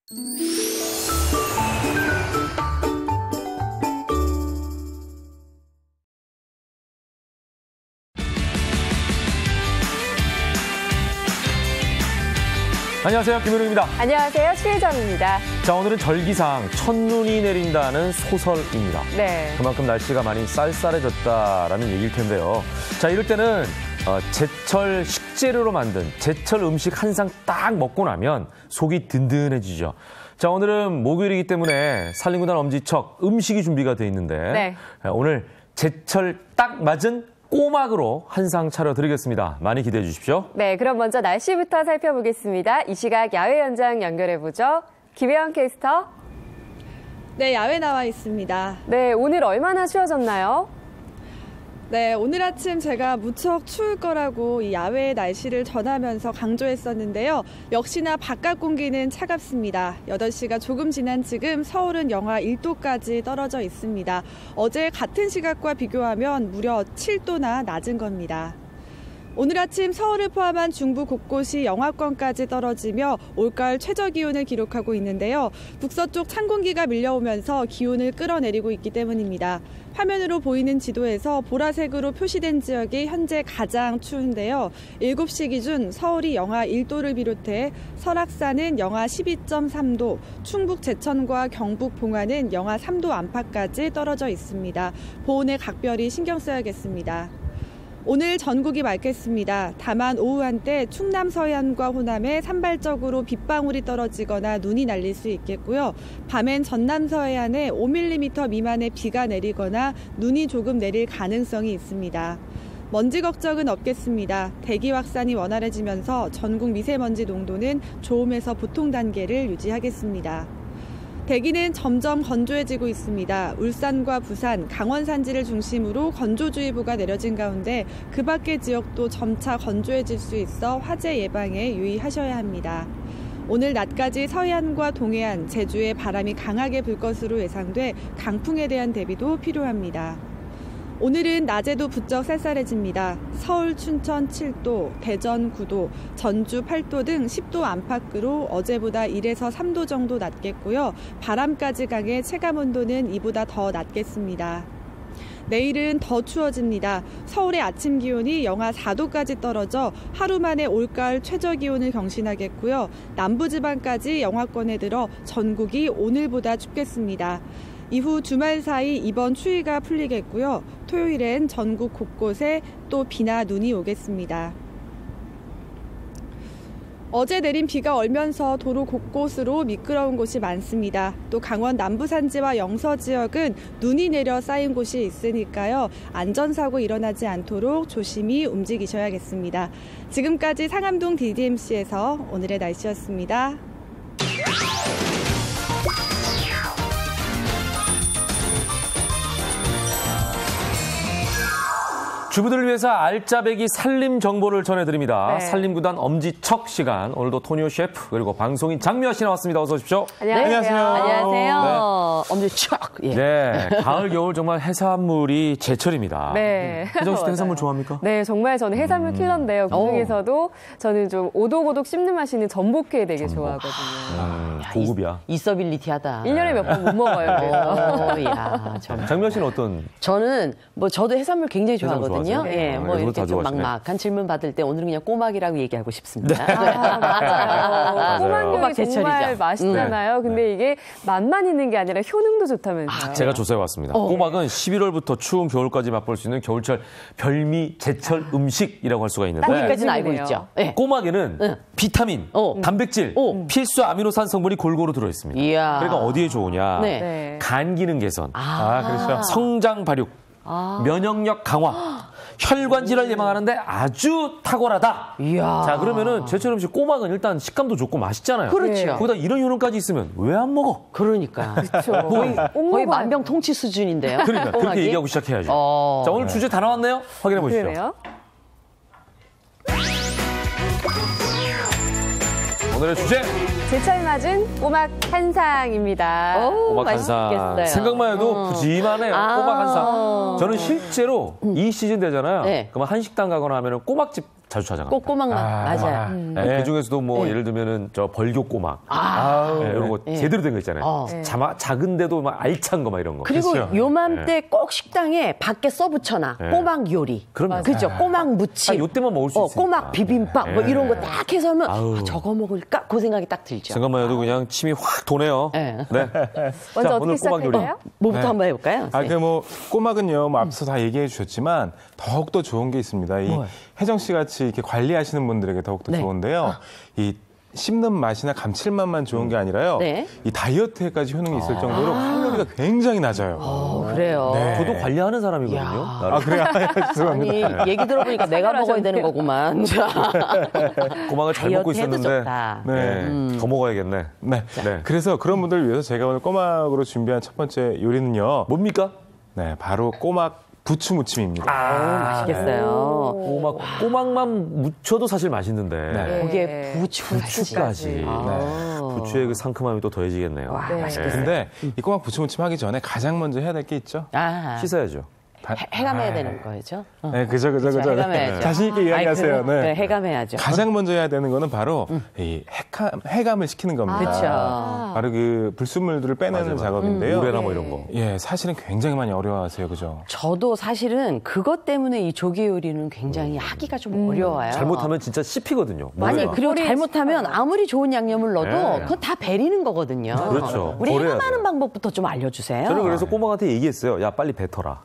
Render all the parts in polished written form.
안녕하세요, 김현우입니다. 안녕하세요, 최혜정입니다. 자, 오늘은 절기상 첫눈이 내린다는 소설입니다. 네. 그만큼 날씨가 많이 쌀쌀해졌다라는 얘기일 텐데요. 자, 이럴 때는 제철 식재료로 만든 제철 음식 한 상 딱 먹고 나면 속이 든든해지죠. 자, 오늘은 목요일이기 때문에 산림구단 엄지척 음식이 준비가 돼 있는데 네. 오늘 제철 딱 맞은 꼬막으로 한 상 차려드리겠습니다. 많이 기대해 주십시오. 네, 그럼 먼저 날씨부터 살펴보겠습니다. 이 시각 야외 현장 연결해보죠. 김혜원 캐스터. 네, 야외 나와 있습니다. 네, 오늘 얼마나 추워졌나요? 네, 오늘 아침 제가 무척 추울 거라고 이 야외의 날씨를 전하면서 강조했었는데요. 역시나 바깥 공기는 차갑습니다. 8시가 조금 지난 지금 서울은 영하 1도까지 떨어져 있습니다. 어제 같은 시각과 비교하면 무려 7도나 낮은 겁니다. 오늘 아침 서울을 포함한 중부 곳곳이 영하권까지 떨어지며 올가을 최저기온을 기록하고 있는데요. 북서쪽 찬 공기가 밀려오면서 기온을 끌어내리고 있기 때문입니다. 화면으로 보이는 지도에서 보라색으로 표시된 지역이 현재 가장 추운데요. 7시 기준 서울이 영하 1도를 비롯해 설악산은 영하 12.3도, 충북 제천과 경북 봉화는 영하 3도 안팎까지 떨어져 있습니다. 보온에 각별히 신경 써야겠습니다. 오늘 전국이 맑겠습니다. 다만 오후 한때 충남 서해안과 호남에 산발적으로 빗방울이 떨어지거나 눈이 날릴 수 있겠고요. 밤엔 전남 서해안에 5mm 미만의 비가 내리거나 눈이 조금 내릴 가능성이 있습니다. 먼지 걱정은 없겠습니다. 대기 확산이 원활해지면서 전국 미세먼지 농도는 좋음에서 보통 단계를 유지하겠습니다. 대기는 점점 건조해지고 있습니다. 울산과 부산, 강원 산지를 중심으로 건조주의보가 내려진 가운데 그 밖의 지역도 점차 건조해질 수 있어 화재 예방에 유의하셔야 합니다. 오늘 낮까지 서해안과 동해안, 제주에 바람이 강하게 불 것으로 예상돼 강풍에 대한 대비도 필요합니다. 오늘은 낮에도 부쩍 쌀쌀해집니다. 서울, 춘천 7도, 대전 9도, 전주 8도 등 10도 안팎으로 어제보다 1에서 3도 정도 낮겠고요. 바람까지 강해 체감온도는 이보다 더 낮겠습니다. 내일은 더 추워집니다. 서울의 아침 기온이 영하 4도까지 떨어져 하루 만에 올가을 최저기온을 경신하겠고요. 남부지방까지 영하권에 들어 전국이 오늘보다 춥겠습니다. 이후 주말 사이 이번 추위가 풀리겠고요. 토요일엔 전국 곳곳에 또 비나 눈이 오겠습니다. 어제 내린 비가 얼면서 도로 곳곳으로 미끄러운 곳이 많습니다. 또 강원 남부산지와 영서 지역은 눈이 내려 쌓인 곳이 있으니까요. 안전사고 일어나지 않도록 조심히 움직이셔야겠습니다. 지금까지 상암동 DDMC에서 오늘의 날씨였습니다. 주부들을 위해서 알짜배기 살림 정보를 전해드립니다. 네. 산림구단 엄지척 시간. 오늘도 토니오 셰프 그리고 방송인 장미아 씨 나왔습니다. 어서 오십시오. 안녕하세요. 안녕하세요. 네. 엄지척. 예. 네, 가을 겨울 정말 해산물이 제철입니다. 네. 혜정 씨도 해산물 좋아합니까? 네, 정말 저는 해산물 킬러인데요. 그중에서도 저는 좀 오독오독 씹는 맛이 있는 전복회 되게 좋아하거든요. 고급이야. 이서빌리티하다. 1년에 몇 번 못 먹어요. 그래서. 야, 정말. 장미아 씨는 어떤? 저는 저도 해산물 굉장히 좋아하거든요. 좋아하세요? 예, 네, 이렇게 좀 좋아하시네. 막막한 질문 받을 때 오늘은 그냥 꼬막이라고 얘기하고 싶습니다. 맞아요. 꼬막 꼬막 요리 정말 제철이죠. 맛있잖아요. 근데 이게 맛만 있는 게 아니라 효능도 좋다면서요. 제가 조사해왔습니다. 꼬막은 11월부터 추운 겨울까지 맛볼 수 있는 겨울철 별미 제철 음식이라고 할 수가 있는데 여기까지는 알고 음식이네요. 있죠. 예. 꼬막에는 비타민, 단백질, 필수 아미노산 성분이 골고루 들어있습니다. 이야. 그러니까 어디에 좋으냐? 네. 네. 간 기능 개선, 그렇죠. 성장 발육, 면역력 강화, 혈관 질환 예방하는데 아주 탁월하다. 이야. 자, 그러면은 제철 음식 꼬막은 일단 식감도 좋고 맛있잖아요. 그렇죠. 거기다 이런 효능까지 있으면 왜 안 먹어? 그러니까. 그렇죠. 거의 만병통치 수준인데요. 그러니까 그렇게 꼬막이? 얘기하고 시작해야죠. 자, 오늘 주제 다 나왔네요. 확인해 보시죠. 그러네요. 오늘의 주제 제철 맞은 꼬막 한상입니다. 꼬막 한상. 맛있겠어요. 생각만 해도 푸짐하네요. 꼬막 한상. 저는 실제로 이 시즌 되잖아요. 네. 그러면 한식당 가거나 하면 꼬막집 자주 찾아갑니다. 꼭 꼬막만 맞아요. 네. 그 중에서도 뭐 예를 들면은 저 벌교 꼬막 이런 거 제대로 된 거 있잖아요. 작은데도 막 알찬 거 막 이런 거. 그리고 그렇죠. 요맘때 꼭 식당에 밖에 써붙여놔. 꼬막 요리. 그럼요. 그죠? 꼬막 무침. 요때만 먹을 수 있으니까. 꼬막 비빔밥 뭐 이런 거 딱 해서 하면 저거 먹을까? 그 생각이 딱 들죠. 생각만 해도 그냥 침이 확 도네요. 네. 먼저 자, 어떻게 오늘 꼬막 요리. 시작할까요? 뭐부터 한번 해볼까요? 꼬막은요, 앞서 다 얘기해 주셨지만 더욱더 좋은 게 있습니다. 이 혜정 씨 같이 이렇게 관리하시는 분들에게 더욱더 좋은데요. 이 씹는 맛이나 감칠맛만 좋은 게 아니라요. 이 다이어트에까지 효능이 있을 정도로 칼로리가 굉장히 낮아요. 그래요. 네. 저도 관리하는 사람이거든요. 그래요? 죄송합니다. 아니, 얘기 들어보니까 내가 먹어야 되는 거구만. 꼬막을 잘 먹고 있었는데 더 먹어야겠네. 네. 그래서 그런 분들을 위해서 제가 오늘 꼬막으로 준비한 첫 번째 요리는요. 뭡니까? 네, 바로 꼬막 부추무침입니다. 맛있겠어요. 꼬막만 무쳐도 사실 맛있는데. 거기에 부추까지. 부추의 그 상큼함이 또 더해지겠네요. 근데 이 꼬막 부추무침 하기 전에 가장 먼저 해야 될 게 있죠. 씻어야죠. 해감해야 되는 거죠. 네, 그죠. 해감해야죠. 자신 있게 이야기하세요. 네, 해감해야죠. 가장 먼저 해야 되는 거는 바로 이 해감을 시키는 겁니다. 그렇죠. 바로 그 불순물들을 빼내는 작업인데요. 물에나 뭐 이런 거. 예, 사실은 굉장히 많이 어려워하세요, 그죠? 저도 사실은 그것 때문에 이 조개 요리는 굉장히 하기가 좀 어려워요. 잘못하면 진짜 씹히거든요. 아니, 그리고 잘못하면 아무리 좋은 양념을 넣어도 그건 다 베리는 거거든요. 그렇죠. 우리 버려야 해감하는 돼요. 방법부터 좀 알려주세요. 저는 그래서 꼬막한테 얘기했어요. 야, 빨리 뱉어라.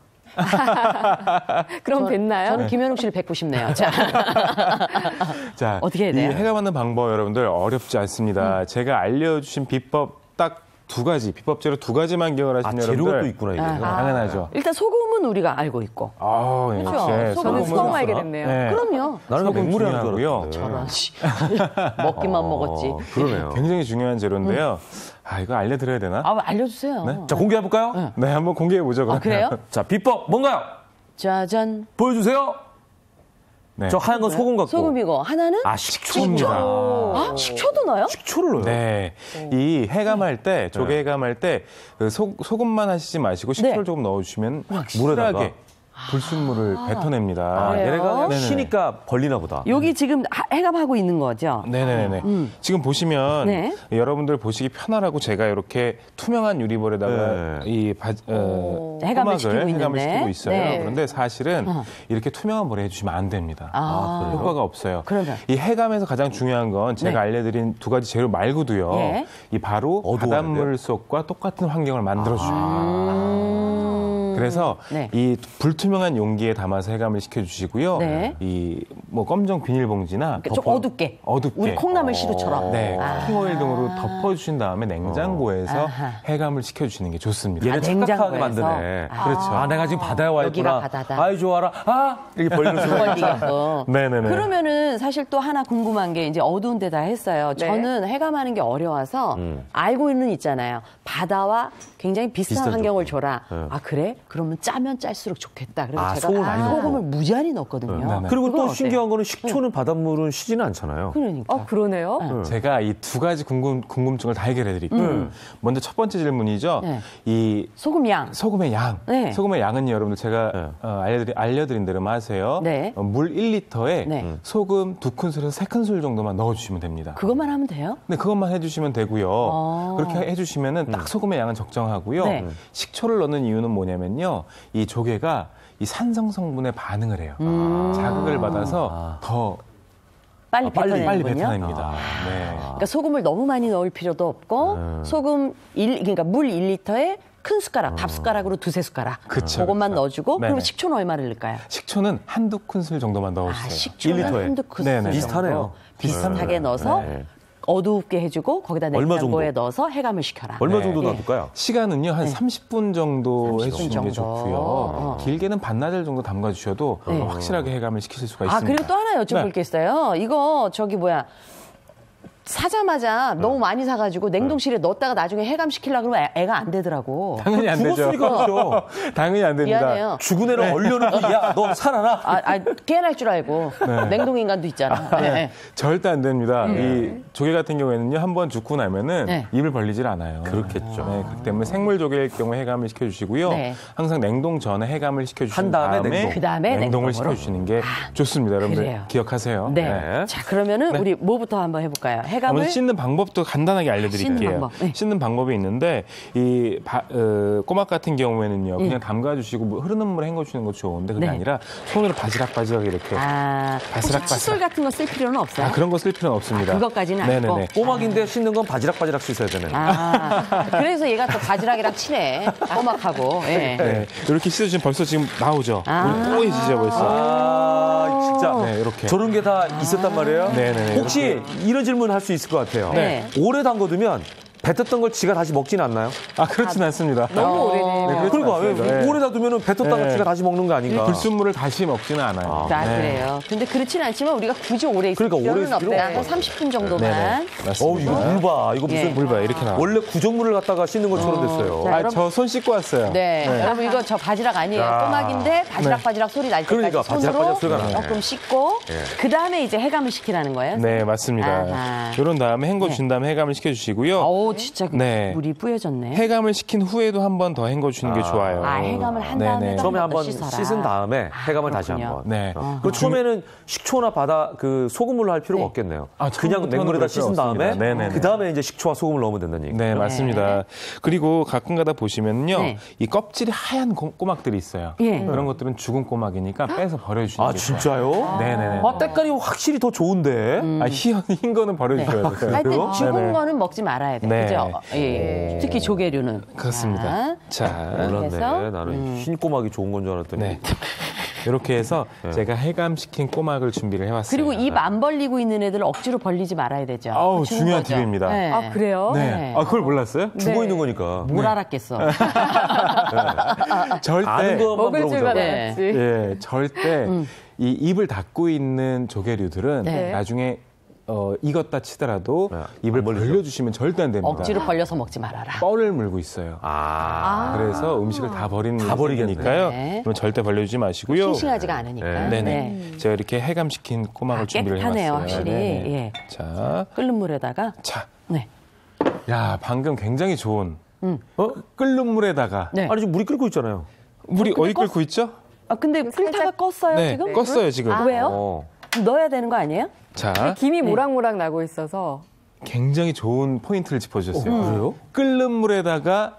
그럼 뱉나요? 저는 김현욱 씨를 뵙고 싶네요. 자, 어떻게 해야 돼요? 이 해감하는 방법 여러분들 어렵지 않습니다. 제가 알려주신 비법 딱 두 가지, 비법 재료 두 가지만 기억을 하시면 재료가 여러분들 또 있구나, 이게. 당연하죠. 일단 소금은 우리가 알고 있고. 그렇죠. 저는 처음 알게 됐네요. 나는 소금 맹물에 하는 중요하고요. 줄 먹기만 먹었지. 그러네요. 굉장히 중요한 재료인데요. 이거 알려드려야 되나? 알려주세요. 자, 공개해볼까요? 네, 한번 공개해보죠. 그러면. 그래요? 자, 비법 뭔가요? 짜잔. 보여주세요. 네. 저 하얀 건 소금 같고. 소금이고, 하나는? 식초입니다. 식초도 넣어요? 식초를 넣어요? 네. 이 해감할 때, 조개 해감할 때, 그 소금만 하시지 마시고 식초를 조금 넣어주시면 확실하게 불순물을 뱉어냅니다. 얘네가 쉬니까 벌리나 보다. 여기 지금 해감하고 있는 거죠? 네네네. 지금 보시면 여러분들 보시기 편하라고 제가 이렇게 투명한 유리볼에다가 이 해감을 시키고 시키고 있어요. 네. 그런데 사실은 이렇게 투명한 볼에 해주시면 안 됩니다. 그래요? 효과가 없어요. 그러면? 이 해감에서 가장 중요한 건 제가 알려드린 두 가지 재료 말고도요. 이 바로 바닷물 속과 똑같은 환경을 만들어줘요. 그래서 이 불투명한 용기에 담아서 해감을 시켜주시고요. 이 뭐 검정 비닐봉지나 좀 어둡게. 우리 콩나물 시루처럼. 쿠킹오일 등으로 덮어주신 다음에 냉장고에서 해감을 시켜주시는 게 좋습니다. 얘는 착각하게 만드네. 그렇죠. 내가 지금 바다에 와 있구나. 여기가 바다다. 아이 좋아라. 이렇게 벌리는 순간. 네네네. 그러면은 사실 또 하나 궁금한 게 이제 어두운 데다 했어요. 저는 해감하는 게 어려워서 알고는 있잖아요. 바다와 굉장히 비슷한 환경을 줘라. 그래? 그러면 짜면 짤수록 좋겠다. 그래서 제가 소금을 많이 소금을 무지하게 넣었거든요. 그리고 또 신기한 거는 식초는 바닷물은 쉬지는 않잖아요. 그러니까. 그러네요. 제가 이 두 가지 궁금증을 다 해결해 드릴게요. 먼저 첫 번째 질문이죠. 이 소금 양. 소금의 양. 소금의 양은 여러분들 제가 알려드린 대로만 하세요. 물 1리터에 소금 2큰술에서 3큰술 정도만 넣어주시면 됩니다. 그것만 하면 돼요? 네, 그것만 해주시면 되고요. 그렇게 해주시면은 딱 소금의 양은 적정하고요. 식초를 넣는 이유는 뭐냐면요. 이 조개가 이 산성 성분에 반응을 해요. 자극을 받아서 더 빨리 빨리 뱉어내는군요. 뱉어냅니다. 그러니까 소금을 너무 많이 넣을 필요도 없고 소금 그러니까 물 1리터에 큰 숟가락, 밥 숟가락으로 2-3숟가락. 그것만 넣어주고 그럼 식초는 얼마를 넣을까요? 식초는 1-2큰술 정도만 넣어주세요. 식초는 1리터에. 1-2큰술 비슷하네요. 비슷하게 넣어서 어둡게 해주고 거기다 냉장고에 넣어서 해감을 시켜라. 얼마 정도 놔둘까요? 시간은요 한 30분 정도 30분 해주시는 게 정도. 좋고요. 길게는 반나절 정도 담가주셔도 확실하게 해감을 시키실 수가 있습니다. 그리고 또 하나 여쭤볼 게 있어요. 이거 사자마자 너무 많이 사가지고 냉동실에 넣었다가 나중에 해감시키려고 그러면 애가 안 되더라고. 당연히 안 되죠. 그렇죠. 당연히 안 됩니다. 미안해요. 죽은 애를 얼려놓고 야, 너 살아라. 깨어날 줄 알고. 냉동인간도 있잖아. 네. 절대 안 됩니다. 이 조개 같은 경우에는요, 한번 죽고 나면은 입을 벌리질 않아요. 그렇겠죠. 네, 그렇기 때문에 생물 조개일 경우 해감을 시켜주시고요. 항상 냉동 전에 해감을 시켜주신 다음에 그다음에 냉동을 시켜주시는 게 좋습니다. 여러분들 그래요. 기억하세요. 네. 자, 그러면은 우리 뭐부터 한번 해볼까요? 해감을 씻는 방법도 간단하게 알려드릴게요. 씻는 방법이 있는데 이 꼬막 같은 경우에는요, 그냥 담가주시고 흐르는 물에 헹궈주시는 거 좋은데 그게 아니라 손으로 바지락바지락 이렇게 바스락바스락. 칫솔 같은 거 쓸 필요는 없어요? 그런 거 쓸 필요는 없습니다. 그것까지는 아니고. 꼬막인데 씻는 건 바지락바지락 씻어야 되네. 그래서 얘가 또 바지락이랑 친해. 꼬막하고. 네. 이렇게 씻어주시면 벌써 지금 나오죠. 뽀얘지죠 벌써. 진짜. 네, 이렇게. 저런 게 다 있었단 말이에요? 네네. 혹시 이런 질문 할 수 있을 것 같아요. 네. 오래 담궈두면 뱉었던 걸 지가 다시 먹지는 않나요? 그렇진 않습니다. 너무 오래되면. 그러니까 오래 놔두면 뱉었다가 지가 다시 먹는 거 아닌가? 불순물을 다시 먹지는 않아요. 그래요. 근데 그렇진 않지만 우리가 굳이 오래 있을 필요는 없어요. 한 30분 정도만. 맞습니다. 이거 물 봐. 이거 무슨 물 봐. 이렇게 나와. 원래 구정물을 갖다가 씻는 것처럼 됐어요. 저 손 씻고 왔어요. 네. 여러분 이거 저 바지락 아니에요. 꼬막인데 바지락 소리 날 때까지 그러니까 손으로 바지락 소리가 나네. 조금 씻고 그다음에 이제 해감을 시키라는 거예요. 네, 맞습니다. 이런 다음에 헹궈준 다음에 해감을 시켜주시고요. 진짜 물이 뿌얘졌네. 해감을 시킨 후에도 한 번 더 헹궈주는 게 좋아요. 해감을 한 다음에 처음에 한번 씻어라. 씻은 다음에 해감을 다시 한번. 네. 그 처음에는 식초나 소금물로 할 필요가 없겠네요. 그냥 냉물에다 씻은 다음에 그 다음에 이제 식초와 소금을 넣으면 된다는 얘기죠. 네, 맞습니다. 그리고 가끔가다 보시면요, 이 껍질이 하얀 꼬막들이 있어요. 그런 것들은 죽은 꼬막이니까 빼서 버려주시는 게 진짜요? 네네네. 때깔이 확실히 더 좋은데. 흰 거는 버려주셔야 돼요. 하여튼 죽은 거는 먹지 말아야 돼. 그죠? 특히 조개류는. 그렇습니다. 몰랐네. 나는 흰 꼬막이 좋은 건 줄 알았더니. 이렇게 해서 제가 해감시킨 꼬막을 준비를 해왔어요. 그리고 입 안 벌리고 있는 애들 억지로 벌리지 말아야 되죠. 중요한 팁입니다. 그래요? 네. 그걸 몰랐어요? 죽어 있는 거니까. 뭘 알았겠어. 절대 먹을 줄 알았지. 절대 이 입을 닫고 있는 조개류들은 나중에 익었다 치더라도 입을 벌려주시면 절대 안 됩니다. 억지로 벌려서 먹지 말아라. 뻘을 물고 있어요. 그래서 음식을 다 버리니까요. 그럼 절대 벌려주지 마시고요. 싱싱하지가 않으니까. 네네. 제가 이렇게 해감시킨 꼬막을 준비를 깨끗하네요, 해봤어요. 확실히. 자, 끓는 물에다가. 야, 방금 굉장히 좋은 끓는 물에다가. 아니 지금 물이 끓고 있잖아요. 물이 어디 끓고 있죠? 근데 끓다가 껐어요 지금? 껐어요 지금. 왜요? 넣어야 되는 거 아니에요? 자, 김이 모락모락 나고 있어서 굉장히 좋은 포인트를 짚어주셨어요. 그래요? 끓는 물에다가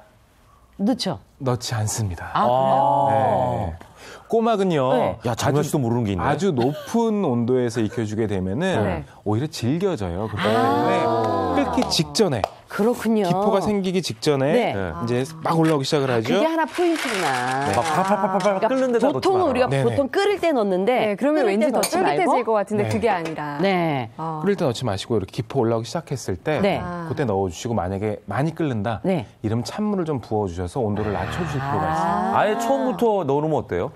넣지 않습니다. 그래요? 꼬막은요. 야, 자기도 모르는 게 있네. 아주 높은 온도에서 익혀주게 되면은 오히려 질겨져요. 그렇기 때문에 끓기 직전에. 그렇군요. 기포가 생기기 직전에 이제 막 올라오기 시작을 하죠. 그게 하나 포인트구나. 막 팔팔팔팔 끓는 데다 넣지 보통 마라. 우리가 보통 끓일 때 넣는데 그러면 왠지 더 쫄깃해질 것 같은데 네. 그게 아니라. 끓일 때 넣지 마시고 이렇게 기포 올라오기 시작했을 때 그때 넣어주시고 만약에 많이 끓는다 이러면 찬물을 좀 부어주셔서 온도를 낮춰주실 필요가 있어요. 아예 처음부터 넣어놓으면 어때요?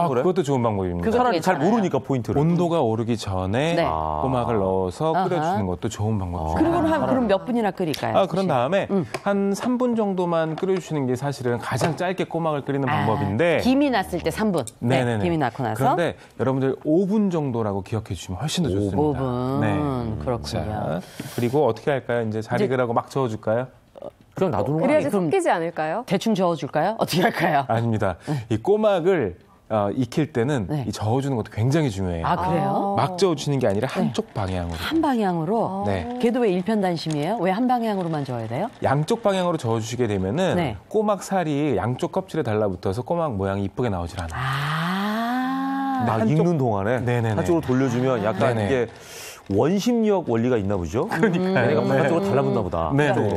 그래? 그것도 좋은 방법입니다. 사람이 잘 모르니까 포인트를. 온도가 오르기 전에 꼬막을 넣어서 끓여주는 것도 좋은 방법이죠. 그럼 몇 분이나 끓일까요? 그런 다음에 한 3분 정도만 끓여주시는 게 사실은 가장 짧게 꼬막을 끓이는 방법인데 김이 났을 때 3분. 네네네. 김이 났고 나서. 그런데 여러분들 5분 정도라고 기억해 주시면 훨씬 더 좋습니다. 5분. 그렇군요. 자, 그리고 어떻게 할까요? 이제 잘 익으라고 막 저어줄까요? 그냥 놔두는 거 그래야지 섞이지 않을까요? 대충 저어줄까요? 어떻게 할까요? 아닙니다. 이 꼬막을 익힐 때는 이 저어주는 것도 굉장히 중요해요. 그래요? 막 저어주는 게 아니라 한쪽 방향으로. 한 방향으로? 네. 걔도 왜 일편단심이에요? 왜 한 방향으로만 저어야 돼요? 양쪽 방향으로 저어주시게 되면은 꼬막 살이 양쪽 껍질에 달라붙어서 꼬막 모양이 이쁘게 나오질 않아요. 익는 동안에 한쪽으로 돌려주면 약간 이게 원심력 원리가 있나 보죠? 그러니까요. 얘네가 바깥쪽으로 달라붙나 보다.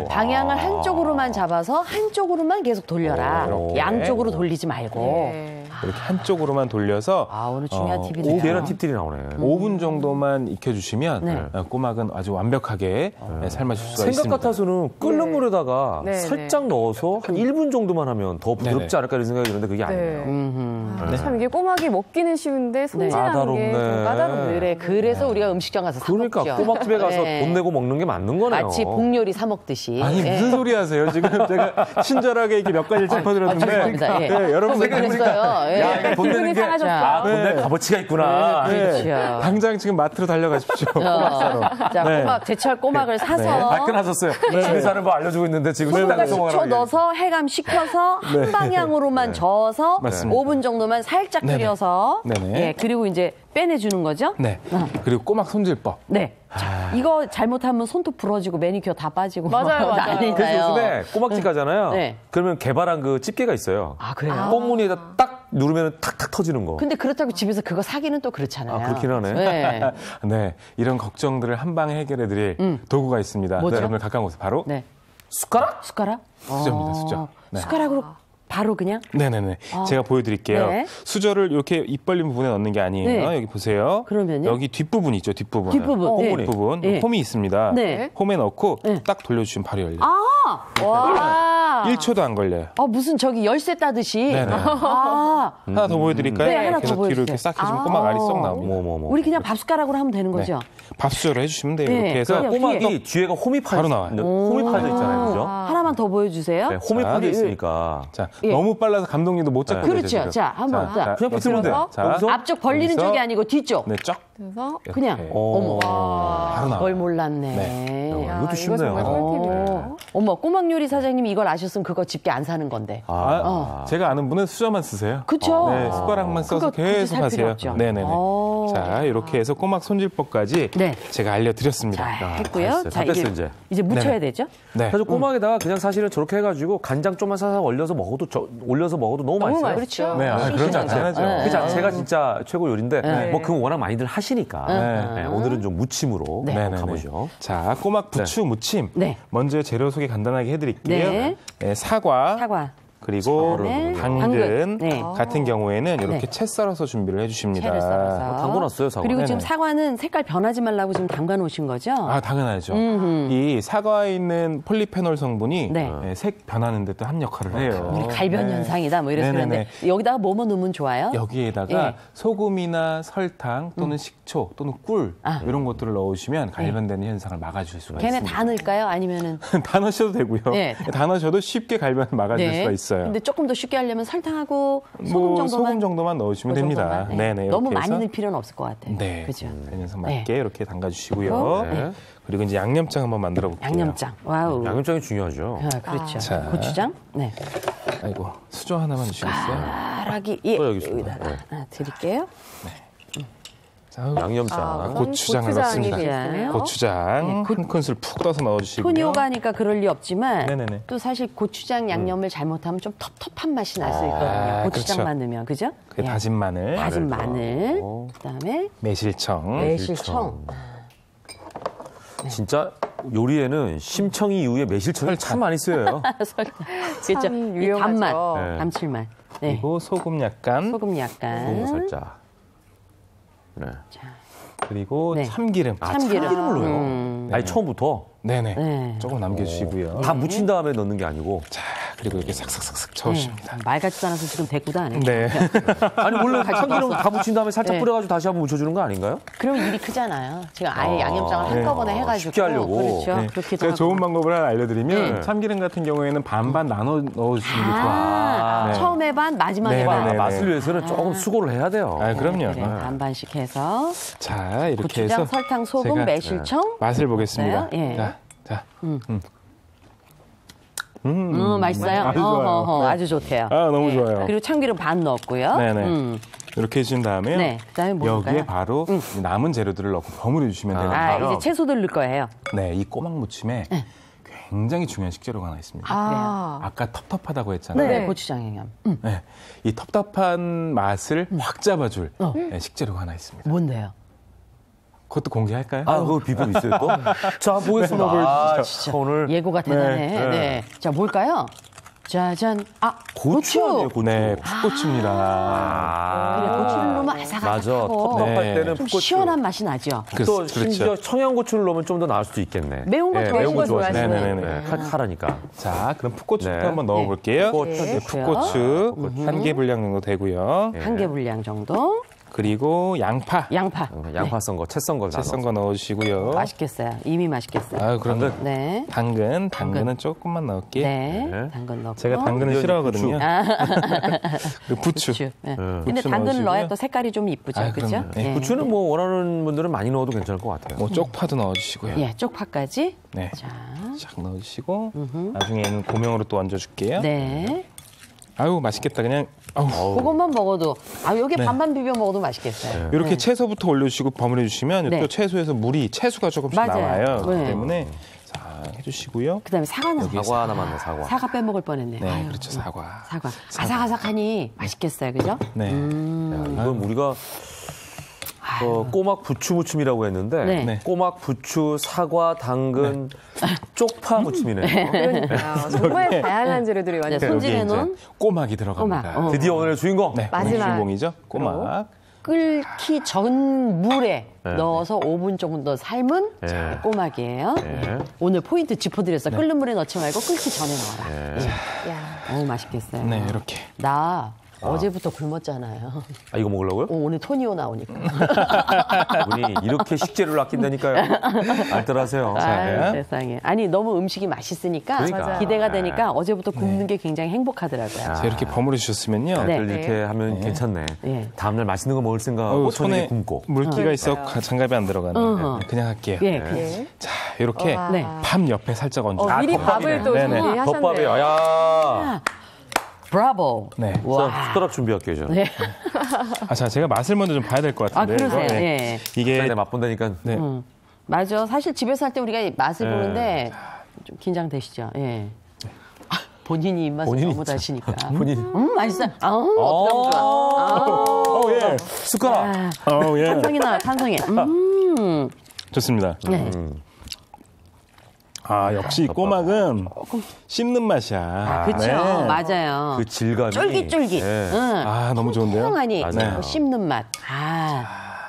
방향을 한쪽으로만 잡아서 한쪽으로만 계속 돌려라. 양쪽으로 돌리지 말고. 이렇게 한쪽으로만 돌려서 오늘 중요한 팁이네요. 계란 팁들이 나오네. 5분 정도만 익혀주시면 꼬막은 아주 완벽하게 삶아줄 수가 있습니다. 생각 같아서는 끓는 물에다가 살짝 넣어서 한 1분 정도만 하면 더 부드럽지 않을까 이런 생각이 드는데 그게 아니에요. 참 이게 꼬막이 먹기는 쉬운데 손질하는 게 좀 까다롭네요. 그래서 우리가 음식점 가서 사 먹죠. 그러니까 꼬막집에 가서 돈 내고 먹는 게 맞는 거네요. 마치 복요리 사 먹듯이. 아니 무슨 소리 하세요? 지금 제가 친절하게 이렇게 몇 가지를 짚어드렸는데 여러분 생각했어요. 돈 내는 게 돈 낼 값어치가 있구나. 그렇죠. 당장 지금 마트로 달려가십시오. 자, 꼬막 제철 꼬막을 사서 발끈하셨어요. 집에 사는 법 알려주고 있는데 지금 식초 넣어서 해감 시켜서 한 방향으로만 저어서 5분 정도만 살짝 끓여서 그리고 이제 빼내주는 거죠? 네. 그리고 꼬막 손질법. 네. 자, 이거 잘못하면 손톱 부러지고 매니큐어 다 빠지고. 맞아요. 그래서 요즘에 꼬막집 가잖아요. 그러면 개발한 그 집게가 있어요. 아, 그래요? 꽁무니에다 딱 누르면 탁탁 터지는 거. 근데 그렇다고 집에서 그거 사기는 또 그렇잖아요. 그렇긴 하네. 네. 네. 이런 걱정들을 한 방에 해결해드릴 도구가 있습니다. 뭐죠? 여러분들 가까운 곳에 바로 숟가락? 숟가락? 수저입니다. 수저. 네. 숟가락으로 바로 그냥? 네네네. 제가 보여드릴게요. 수저를 이렇게 입 벌린 부분에 넣는 게 아니에요. 여기 보세요. 그러면요? 여기 뒷부분 있죠, 뒷부분. 뒷부분. 홈이 있습니다. 홈에 넣고 딱 돌려주시면 바로 열려요. 와. 1초도 안 걸려요. 무슨 저기 열쇠 따듯이. 네네. 하나 더 보여드릴까요? 네, 하나 더 그래서 뒤로 이렇게 싹 해주면 꼬막 알이 쏙 나옵니다. 우리 그냥 밥숟가락으로 하면 되는 거죠? 밥수저로 해주시면 돼요. 이렇게 해서 꼬막이 뒤에가 홈이 바로 나와요. 홈이 파져 있잖아요, 그죠? 하나만 더 보여주세요. 네, 홈이 파져 있으니까. 자, 너무 빨라서 감독님도 못 잡고 그렇죠. 계세요. 자, 한번 그냥 붙이면 돼요. 앞쪽 벌리는 여기서, 쪽이 아니고 뒤쪽. 네, 쫙. 그래서 그냥. 어머. 바로 나와요. 뭘 몰랐네. 이것도 쉽네요. 정말 꿀팁이에요. 어머, 꼬막 요리 사장님이 이걸 아셨으면 그거 집게 안 사는 건데. 제가 아는 분은 수저만 쓰세요. 그쵸? 네, 숟가락만 써서 그거 굳이 계속 살 필요 하세요. 없죠. 네네네. 자, 이렇게 해서 꼬막 손질법까지 자, 제가 알려드렸습니다. 했고요. 자, 이제 묻혀야 되죠? 네. 사실 꼬막에다가 그냥 사실은 저렇게 해가지고 간장 좀만 사서 올려서 먹어도 너무 맛있어요. 그렇죠. 네, 그런 자체죠. 그 자체가 진짜 최고 요리인데 뭐 그거 워낙 많이들 하시니까 오늘은 좀 무침으로 가보죠. 자, 꼬막 부추 무침. 먼저 재료 소개 간단하게 해드릴게요. 네. 사과. 그리고 당근 같은 경우에는 이렇게 채 썰어서 준비를 해주십니다. 채를 썰어서. 담궈놨어요, 사과. 그리고 지금 사과는 색깔 변하지 말라고 지금 담가 놓으신 거죠? 당연하죠. 이 사과에 있는 폴리페놀 성분이 색 변하는데 또 한 역할을 해요. 우리 갈변 현상이다 뭐 이래서 그런데 여기다가 뭐뭐 넣으면 좋아요? 여기에다가 소금이나 설탕 또는 식초 또는 꿀 이런 것들을 넣으시면 갈변되는 현상을 막아줄 수가 있습니다. 걔네 다 넣을까요? 아니면은 다 넣으셔도 되고요. 다 넣으셔도 쉽게 갈변을 막아줄 수가 있어요. 근데 조금 더 쉽게 하려면 설탕하고 소금 정도만 넣으시면 됩니다. 네네. 너무 많이 넣을 필요는 없을 것 같아요. 네. 그죠? 녀석 맞게 이렇게 담가주시고요. 그리고 이제 양념장 한번 만들어 볼게요. 양념장. 와우. 양념장이 중요하죠. 그렇죠. 자. 고추장. 네. 아이고 수저 하나만 주시겠어요? 가락이 여기 있습니다. 여기다가 하나 드릴게요. 자, 양념장. 고추장을 넣습니다. 고추장 한 큰술 푹 떠서 넣어주시고요. 손이 오가니까 그럴 리 없지만 네네네. 또 사실 고추장 양념을 잘못하면 좀 텁텁한 맛이 날 수 있거든요. 고추장만 넣으면 그죠? 다진 마늘. 다진 마늘. 그다음에 매실청. 매실청. 진짜 요리에는 심청이 이후에 매실청을 참 많이 쓰여요. 그렇죠. 이 단맛, 감칠맛. 그리고 소금 약간. 소금 약간. 소금 살짝. 네. 자. 그리고 참기름. 참기름을 넣어요? 아니 처음부터? 네네. 조금 남겨주시고요. 다 묻힌 다음에 넣는 게 아니고. 자, 그리고 이렇게 싹싹싹 저으십니다. 말 같지도 않아서 지금 대꾸도 안 해요. 네. 아니 원래 참기름 다 묻힌 다음에 살짝 뿌려가지고 다시 한번 묻혀주는 거 아닌가요? 그럼 일이 크잖아요. 지금 아예 양념장을 한꺼번에 해가지고. 쉽게 하려고. 그렇죠. 그렇게 제가 좋은 방법을 하나 알려드리면 참기름 같은 경우에는 반반 나눠 넣어주시는 게 좋아요. 처음에 반, 마지막에 반. 맛을 위해서는 조금 수고를 해야 돼요. 그럼요. 그래, 반반씩 해서. 자, 이렇게 고추장, 해서 설탕, 소금, 매실청. 맛을 보겠습니다. 자. 맛있어요? 아주 좋대요. 너무 좋아요. 그리고 참기름 반 넣었고요. 네네. 이렇게 해준 다음에 그다음에 뭐 여기에 넣을까요? 바로 남은 재료들을 넣고 버무려 주시면 됩니다. 이제 채소들 넣을 거예요. 네, 이 꼬막 무침에 굉장히 중요한 식재료가 하나 있습니다. 아까 텁텁하다고 했잖아요. 네, 고추장 양념. 네, 이 텁텁한 맛을 확 잡아줄 식재료가 하나 있습니다. 뭔데요? 그것도 공개할까요? 그거 비법 있어요 또? 자, 보겠습니다. 한번 보여주시죠. 진짜 오늘 예고가 대단해. 자, 뭘까요? 짜잔. 고추. 네, 풋고추입니다. 그래, 고추를 넣으면 아삭아삭하고 텁텁할 때는 좀 풋고추. 시원한 맛이 나죠. 또 심지어 청양고추를 넣으면 좀 더 나을 수도 있겠네. 매운 거 매운 거 좋아하시는 좋아하시네. 네네네. 칼칼하니까. 자, 그럼 풋고추부터 네. 한번 넣어볼게요. 풋고추. 풋고추 한 개 분량 정도 되고요. 한 개 분량 정도. 그리고 양파. 양파. 양파 썬 거, 채 썬 거. 채 썬 거 넣어주시고요. 맛있겠어요. 이미 맛있겠어요. 아유, 그럼 네. 당근은 조금만 넣을게요. 네. 당근 넣고. 제가 당근을 싫어하거든요. 그리고 부추. 네. 근데 부추 당근을 넣어주시고요. 넣어야 또 색깔이 좀 이쁘죠. 그렇죠? 그럼요. 네. 부추는 뭐 원하는 분들은 많이 넣어도 괜찮을 것 같아요. 뭐 쪽파도 넣어주시고요. 예, 쪽파까지. 네. 자. 쫙 넣어주시고 나중에는 고명으로 또 얹어줄게요. 네. 아유, 맛있겠다. 그냥 그것만 먹어도 여기 반반 비벼 먹어도 맛있겠어요. 이렇게 채소부터 올려주시고 버무려 주시면 네. 또 채소에서 채소가 조금씩 맞아요. 나와요. 그렇기 네. 때문에 자, 해주시고요. 그다음에 사과는 사과 하나 맞네, 사과. 사과 빼먹을 뻔했네. 네, 아유, 그렇죠. 사과. 아삭아삭하니 맛있겠어요, 그죠? 네. 야, 이건 우리가 꼬막 부추 무침이라고 했는데 네. 꼬막 부추, 사과, 당근, 쪽파 무침이네요. 그러니까요. 정말 다양한 재료들이 많이 네, 손질해 놓은 꼬막이 들어갑니다. 꼬막. 드디어 오늘의 주인공. 네, 마지막. 오늘 주인공이죠. 꼬막. 끓기 전 물에 넣어서 5분 정도 삶은 네. 꼬막이에요. 네. 오늘 포인트 짚어드렸어요. 끓는 물에 넣지 말고 끓기 전에 넣어라. 네. 어우, 맛있겠어요. 네, 이렇게. 나 어제부터 굶었잖아요. 이거 먹으려고요? 오늘 토니오 나오니까. 우리 이렇게 식재료를 아낀다니까요. 알뜰하세요. 아유, 세상에. 아니, 너무 음식이 맛있으니까 그러니까. 기대가 되니까 어제부터 굽는 게 굉장히 행복하더라고요. 자, 이렇게 버무려 주셨으면요. 네. 이렇게 하면 괜찮네. 네. 다음날 맛있는 거 먹을 생각하고 손에 저녁에 굶고. 물기가 있어 장갑이 안 들어가네. 그냥 할게요. 예, 자, 이렇게 네. 밥 옆에 살짝 얹어. 미리 밥을 또 네네. 준비하셨네요. 덮밥이요. 야. 브라보. 네. 자, 숟가락 준비할게요, 저는. 네. 자, 제가 맛을 먼저 좀 봐야 될 것 같은데. 그러세요. 네. 예. 이게 내 맛본다니까. 네. 맞아. 사실 집에서 할 때 우리가 맛을 보는데 좀 긴장되시죠. 예. 본인이 입맛을 본인이 너무 다시니까. 본인. 맛있어요. 어떡하면 좋아. 예. 숟가락. 예. 탄성이나 탄성이. 좋습니다. 네. 역시 이 꼬막은 씹는 맛이야. 그렇죠. 네. 맞아요. 그 질감이. 쫄깃쫄깃. 예. 너무 좋은데요? 통통하니 맞아요. 씹는 맛.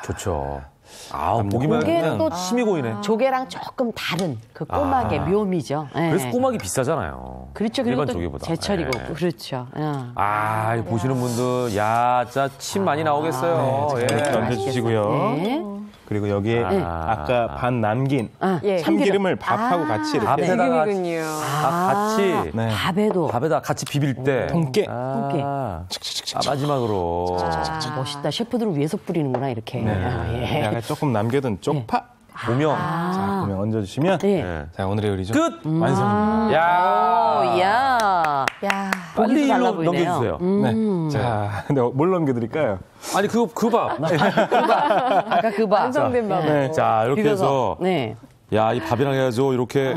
좋죠. 보기만 그게 해도 또 침이 고이네. 조개랑 조금 다른 그 꼬막의 묘미죠. 예. 그래서 꼬막이 비싸잖아요. 그렇죠. 그리고 일반 또 조개보다. 제철이고. 예. 그렇죠. 보시는 분들, 진짜 침 많이 나오겠어요. 네, 이렇게 얹어주시고요. 네. 그리고 여기에 아까 반 남긴 예. 참기름을 밥하고 같이 이렇게 밥에다가 지금이군요. 같이 네. 밥에다 같이 비빌 때 통깨. 마지막으로 멋있다. 셰프들을 위해서 뿌리는구나 이렇게. 예. 약간 조금 남겨둔 쪽파. 보면 자, 그러면 얹어주시면 예. 자, 오늘의 요리죠. 끝! 완성입니다. 야. 빨리 달라 일로 보이네요. 넘겨주세요. 네. 자, 근데 뭘 넘겨드릴까요? 아니 그 밥. 아까 그 밥. 완성된 밥. 네. 자 이렇게 비벼서. 해서 네. 이 밥이랑 해야죠. 이렇게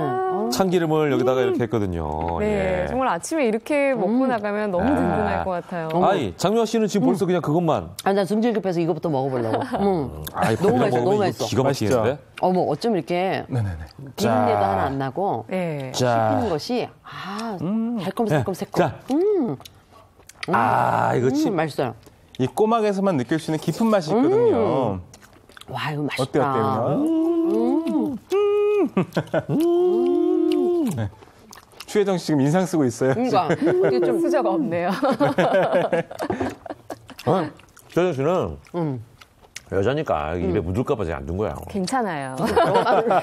참기름을 여기다가 이렇게 했거든요. 네, 예. 정말 아침에 이렇게 먹고 나가면 너무 든든할 것 같아요. 장미화 씨는 지금 벌써 그냥 그것만. 나 승질급해서 이거부터 먹어보려고. 너무 밥이랑 맛있어, 먹으면 너무 이거 맛있어. 기가 막히겠는데? 어쩜 이렇게 네네네. 비린내도 하나 안 나고 네. 씹히는 것이 달콤새콤. 이거 침. 맛있어요. 이 꼬막에서만 느낄 수 있는 깊은 맛이 있거든요. 와, 이거 맛있다. 어때요? 네. 추혜정 씨 지금 인상 쓰고 있어요. 그러니까 이게 좀 수저가 없네요. 최정 씨는 여자니까 입에 묻을까봐 제가 안 둔 거야. 괜찮아요.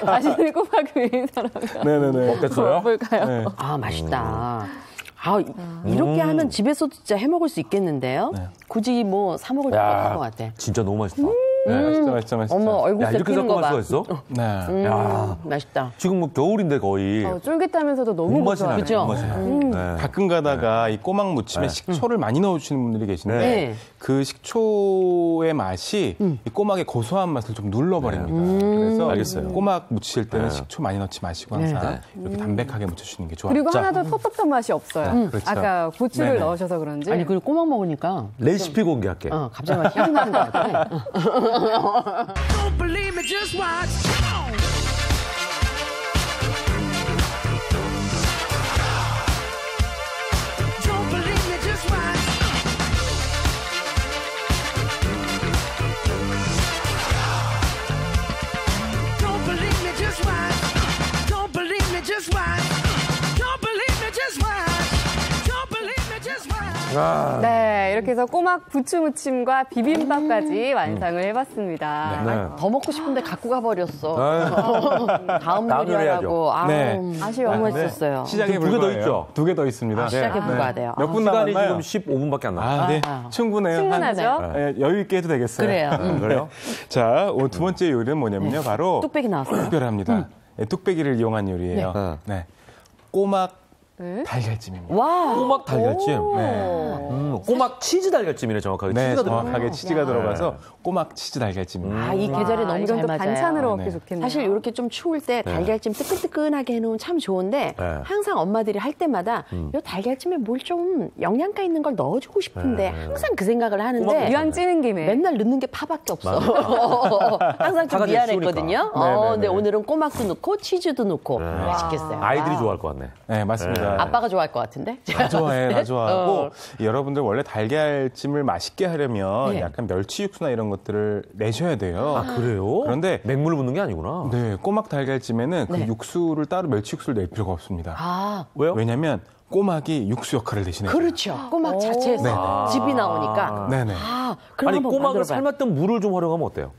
맛있는 꼬막을 위한 사람은 네네네. 먹겠어요? 볼까요? 네. 맛있다. 이렇게 하면 집에서도 진짜 해 먹을 수 있겠는데요? 굳이 뭐 사 먹을 필요 없을 것 같아. 진짜 너무 맛있다. 맛있죠. 어머, 얼굴색 이렇게 피는 거 섞어갈 봐. 수가 있어? 네. 맛있다. 지금 뭐 겨울인데 거의. 쫄깃하면서도 너무 맛이 나네. 고소하죠. 그죠? 네. 가끔 가다가 이 꼬막 무침에 식초를 많이 넣어주시는 분들이 계신데 네. 그 식초의 맛이 이 꼬막의 고소한 맛을 좀 눌러버립니다. 그래서 알겠어요. 꼬막 무치실 때는 식초 많이 넣지 마시고 항상 이렇게 담백하게 무쳐주시는 게 좋아요. 그리고 하나도 텁텁한 맛이 없어요. 그렇죠. 아까 고추를 네네. 넣으셔서 그런지. 아니, 그리고 꼬막 먹으니까 레시피 공개할게. 갑자기 막 힘이 나는 것 같아. Don't believe me, just watch. Come on. 네, 이렇게 해서 꼬막 부추무침과 비빔밥까지 완성을 해봤습니다. 네. 더 먹고 싶은데 갖고 가버렸어. 다음 요리 요리하고. 네. 아쉬워. 너무 맛있었어요. 시작해 두 개 더 있죠? 2개 더 있습니다. 시작해 볼까야 돼요. 몇 분 시간이 남았나요? 지금 15분밖에 안 남았어요. 네. 충분해요. 충분하죠? 여유 있게 해도 되겠어요. 그래요. 그래요? 자, 오늘 두 번째 요리는 뭐냐면요. 바로 뚝배기 나왔어요. 특별합니다. 네, 뚝배기를 이용한 요리예요. 네. 꼬막 달걀찜입니다. 와. 꼬막 달걀찜. 네. 꼬막 치즈 달걀찜이네, 정확하게. 네, 치즈가 정확하게 들어가요. 치즈가 들어가서 꼬막 치즈 달걀찜입니다. 이 계절에 너무 이건 잘 또 맞아요. 반찬으로 먹기 네. 좋겠네요. 사실 이렇게 좀 추울 때 달걀찜 뜨끈뜨끈하게 해놓으면 참 좋은데 네. 항상 엄마들이 할 때마다 이 달걀찜에 뭘 좀 영양가 있는 걸 넣어주고 싶은데 항상 그 생각을 하는데 위안 찌는 김에. 맨날 넣는 게 파밖에 없어. 항상 좀 파가 제일 미안했거든요. 쉬우니까. 근데 오늘은 꼬막도 넣고 치즈도 넣고 맛있겠어요. 아이들이 좋아할 것 같네. 네, 맞습니다. 아빠가 좋아할 것 같은데. 나 좋아해, 나 좋아하고 여러분들 원래 달걀찜을 맛있게 하려면 네. 약간 멸치 육수나 이런 것들을 내셔야 돼요. 아, 그래요? 그런데 맹물을 붓는 게 아니구나. 네, 꼬막 달걀찜에는 그 네. 육수를 따로 멸치 육수를 낼 필요가 없습니다. 아, 왜요? 왜냐면 꼬막이 육수 역할을 대신해요. 그렇죠. 꼬막 자체에서 즙이 나오니까. 네네. 그럼 아니, 한번 꼬막을 만들어봐요. 삶았던 물을 좀 활용하면 어때요?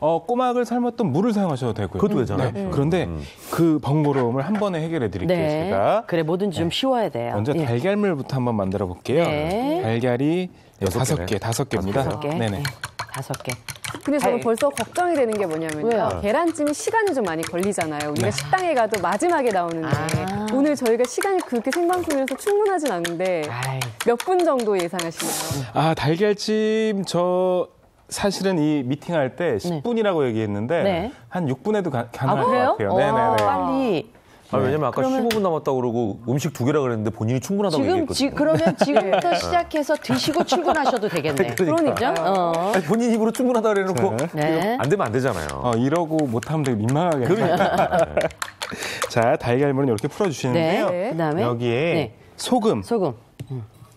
꼬막을 삶았던 물을 사용하셔도 되고요. 그것도 되잖아요. 네. 그런데 그 번거로움을 한 번에 해결해 드릴게요, 네. 제가. 그래, 뭐든지 좀 쉬워야 돼요. 먼저 예. 달걀물부터 한번 만들어 볼게요. 네. 달걀이 여섯 개네. 다섯 개입니다. 5개. 네네. 네. 5개. 근데 저는 벌써 걱정이 되는 게 뭐냐면요. 왜요? 계란찜이 시간이 좀 많이 걸리잖아요. 우리가 네. 식당에 가도 마지막에 나오는데 오늘 저희가 시간이 그렇게 생방송에서 충분하진 않은데 아이. 몇 분 정도 예상하시나요? 달걀찜 사실은 이 미팅할 때 10분이라고 얘기했는데 네. 한 6분에도 가능할 것 그래요? 같아요. 네네네. 빨리. 왜냐면 아까 15분 남았다고 그러고 음식 2개라 그랬는데 본인이 충분하다고 얘기했거든요. 그러면 지금부터 시작해서 드시고 출근하셔도 되겠네. 그러니까. 아니, 본인 입으로 충분하다고 그래놓고 네. 안 되면 안 되잖아요. 이러고 못하면 되게 민망하겠네요. 자, 달걀물은 이렇게 풀어주시는데요. 네. 그다음에 여기에 네. 소금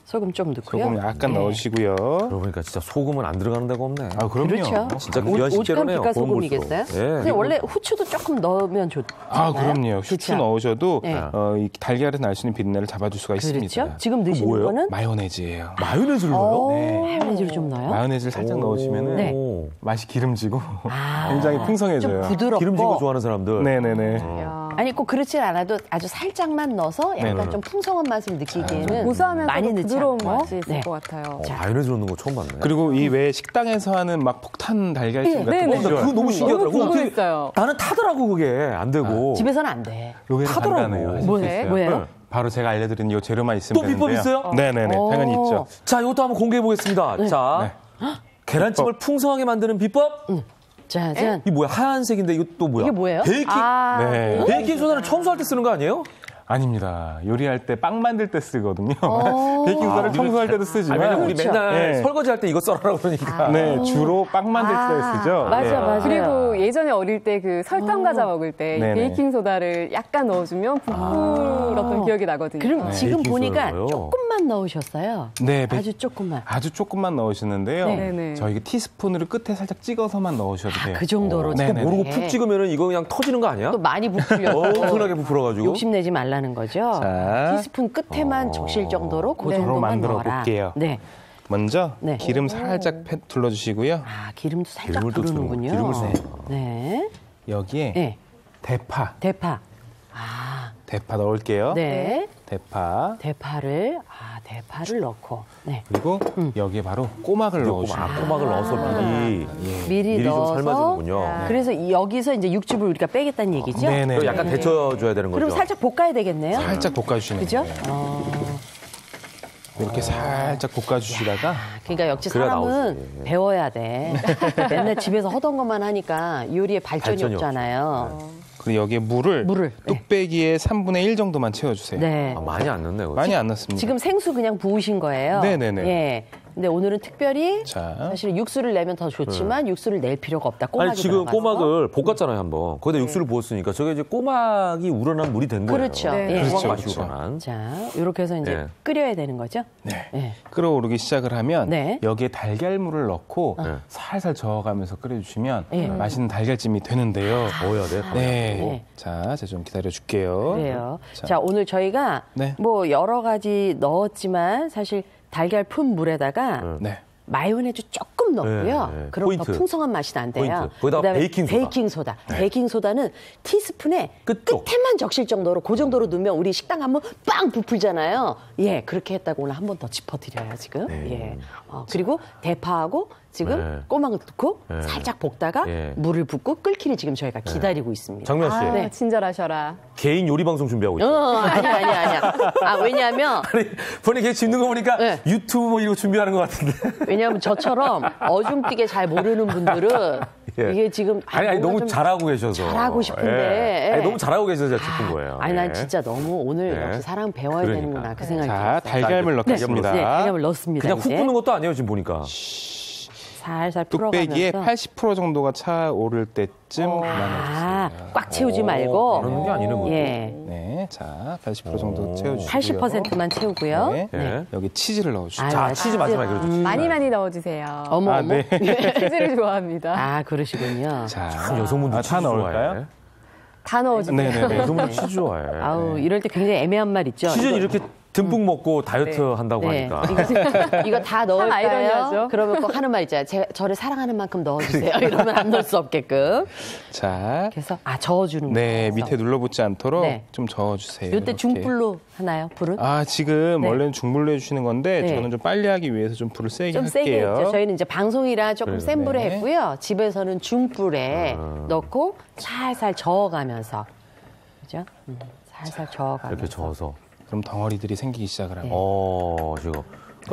소금 좀 넣고요. 소금 약간 네. 넣으시고요. 그러고 보니까 진짜 소금은 안 들어가는 데가 없네. 그럼요. 그렇죠. 진짜 귀한 식재료네요. 오죽한 보면 빛깔소금이겠어요? 볼수록. 예, 근데 그리고 원래 후추도 조금 넣으면 좋잖아요. 그럼요. 후추 그렇죠? 넣으셔도 네. 이 달걀에서 날 수 있는 비린내를 잡아줄 수가 있습니다. 그렇죠? 지금 넣으시는 뭐예요? 거는 마요네즈예요. 마요네즈를 넣어요? 네. 마요네즈를 좀 넣어요? 마요네즈를 살짝 넣으시면은 네. 맛이 기름지고 굉장히 좀 풍성해져요. 부드럽고. 기름진 거 좋아하는 사람들. 네네네. 아니 꼭 그렇지 않아도 아주 살짝만 넣어서 약간 네네. 좀 풍성한 맛을 느끼기에는 고소하면서도 많이 넣지 부드러운 않고. 맛이 있을 네. 것 같아요. 마요네즈 넣는 거 처음 봤네. 그리고 이 외에 식당에서 하는 막 폭탄 달걀찜 같은 네, 거 네. 그거 너무 신기하더라고. 너무 어떻게 궁금했어요. 나는 타더라고 그게 안 되고. 집에서는 안 돼. 요게 타더라고. 간단해요. 하실 수 뭐예요? 있어요. 뭐예요? 바로 제가 알려드린 이 재료만 있으면 또 비법 되는데요. 있어요? 네네네. 당연히 있죠. 자, 이것도 한번 공개해 보겠습니다. 자, 계란찜을 풍성하게 만드는 비법. 짜잔. 이 뭐야? 하얀색인데 이거 또 뭐야? 이게 뭐예요? 베이킹. 네. 베이킹 소다는 청소할 때 쓰는 거 아니에요? 아닙니다. 요리할 때 빵 만들 때 쓰거든요. 베이킹소다를 청소할 때도 쓰지만. 왜냐면 우리 그렇죠. 맨날 네. 설거지 할 때 이거 써라라고 그러니까. 네, 주로 빵 만들 때 쓰죠. 맞아, 네. 맞아. 그리고 예전에 어릴 때 그 설탕 과자 먹을 때 네네. 베이킹 소다를 약간 넣어주면 부풀었던 기억이 나거든요. 그럼 지금 베이킹 보니까 소다요? 조금만 넣으셨어요. 네, 아주 조금만. 아주 조금만 넣으시는데요. 네네. 저희 티스푼으로 끝에 살짝 찍어서만 넣으셔도 돼요. 그 정도로 네네. 조금 모르고 네. 푹 찍으면은 이거 그냥 터지는 거 아니야? 또 많이 부풀려서 엄청나게 부풀어가지고. 욕심내지 말라는 거죠. 자. 티스푼 끝에만 적실 정도로 그 그 정도로 정도만 만들어 넣어라. 볼게요. 네. 먼저 네. 기름 살짝 둘러주시고요. 기름도 살짝 기름을 또 두르는군요. 기름을 써요. 네. 여기에 네. 대파 네. 넣을게요. 네. 대파. 대파를 넣고. 네. 그리고 여기에 바로 꼬막을 넣어주세요. 꼬막을 넣어서 미리 미리 좀 넣어서 삶아주는군요. 그래서 여기서 이제 육즙을 우리가 빼겠다는 얘기죠? 네네. 그리고 약간 데쳐줘야 되는 거죠. 그럼 살짝 볶아야 되겠네요. 살짝 볶아주시면 그죠? 돼요. 이렇게 살짝 볶아주시다가 그러니까 역시 그래야 사람은 나오지. 배워야 돼. 맨날 집에서 하던 것만 하니까 요리에 발전이 발전이 없잖아요. 그리고 여기에 물을 네. 뚝배기의 3분의 1 정도만 채워주세요. 네. 아, 많이 안 넣네. 그거. 많이 안 넣습니다. 지금 생수 그냥 부으신 거예요. 네네네. 예. 근데 오늘은 특별히 자. 사실 육수를 내면 더 좋지만 육수를 낼 필요가 없다. 꼬막이 아니 지금 들어가서. 꼬막을 볶았잖아요 한번. 거기다 육수를 부었으니까 저게 이제 꼬막이 우러난 물이 된 거예요. 그렇죠. 네. 예. 꼬막 그렇죠, 맛이 그렇죠. 우러난. 자, 이렇게 해서 이제 네. 끓여야 되는 거죠? 네. 네. 끓어오르기 시작을 하면 네. 여기에 달걀물을 넣고 네. 살살 저어가면서 끓여주시면 예. 맛있는 달걀찜이 되는데요. 저어야 돼. 네. 네. 자, 제가 좀 기다려줄게요. 그래요. 자, 오늘 저희가 네. 뭐 여러 가지 넣었지만 사실 달걀 푼 물에다가 네. 마요네즈 조금 넣고요. 네, 네. 그럼 더 풍성한 맛이 난대요. 포인트. 거기다가 베이킹소다. 네. 베이킹소다는 티스푼에 끝쪽. 끝에만 적실 정도로 그 정도로 넣으면 우리 식당 가면 빵 부풀잖아요. 예, 그렇게 했다고 오늘 한 번 더 짚어드려요 지금. 네. 예. 그리고 대파하고 지금 네. 꼬막을 넣고 네. 살짝 볶다가 네. 물을 붓고 끓기를 지금 저희가 기다리고 있습니다. 장면 씨. 아, 친절하셔라. 개인 요리 방송 준비하고 있죠. 아니야. 왜냐하면 아니, 본인 계속 짚는 거 보니까 네. 유튜브 뭐 이런 거 준비하는 것 같은데. 왜냐하면 저처럼 어중뛰게 잘 모르는 분들은 예. 이게 지금 아니 너무 좀 잘하고 계셔서. 잘하고 싶은데. 예. 아니, 너무 잘하고 계셔서 제가 짚은 거예요. 아니 난 예. 진짜 너무 오늘 네. 역시 사람 배워야 그러니까. 되는구나 그 생각이 자, 들었어요. 달걀물 넣겠습니다. 네, 달걀물 넣습니다. 그냥 훅 이제. 붓는 것도 아니에요 지금 보니까. 살살 뚝배기에 풀어가면서 80% 정도가 차오를 때쯤 그만해주세요. 꽉 채우지 말고 그러는 게 아니는 거죠. 예. 네, 자, 80% 정도 채워주시고요. 80%만 채우고요. 네. 예. 여기 치즈를 넣어주시죠. 자, 치즈 마지막에 그렇죠. 많이 넣어주세요. 어머. 네. 치즈를 좋아합니다. 아 그러시군요. 자, 여성분들 다 치즈 넣을까요? 좋아해. 다 넣어주세요. 네네네. 여성분들 치즈 좋아해. 아우 이럴 때 굉장히 애매한 말 있죠. 치즈는 이렇게 듬뿍 먹고 다이어트 한다고 네. 하니까. 이거 다 아이러니하죠. 넣을까요? 그러면 꼭 하는 말 있잖아요. 저를 사랑하는 만큼 넣어주세요. 이러면 안 넣을 수 없게끔. 자, 그래서 저어주는 네, 거예요. 밑에 눌러붙지 않도록 네. 좀 저어주세요. 이때 이렇게. 중불로 하나요? 불은? 지금 네. 원래는 중불로 해주시는 건데 네. 저는 좀 빨리 하기 위해서 좀 불을 세게 좀 세게 할게요. 했죠. 저희는 이제 방송이라 조금 센 불에 네. 했고요. 집에서는 중불에 넣고 살살 저어가면서. 그죠? 살살 저어가면서. 이렇게 저어서. 그럼 덩어리들이 생기기 시작을 하고. 지금.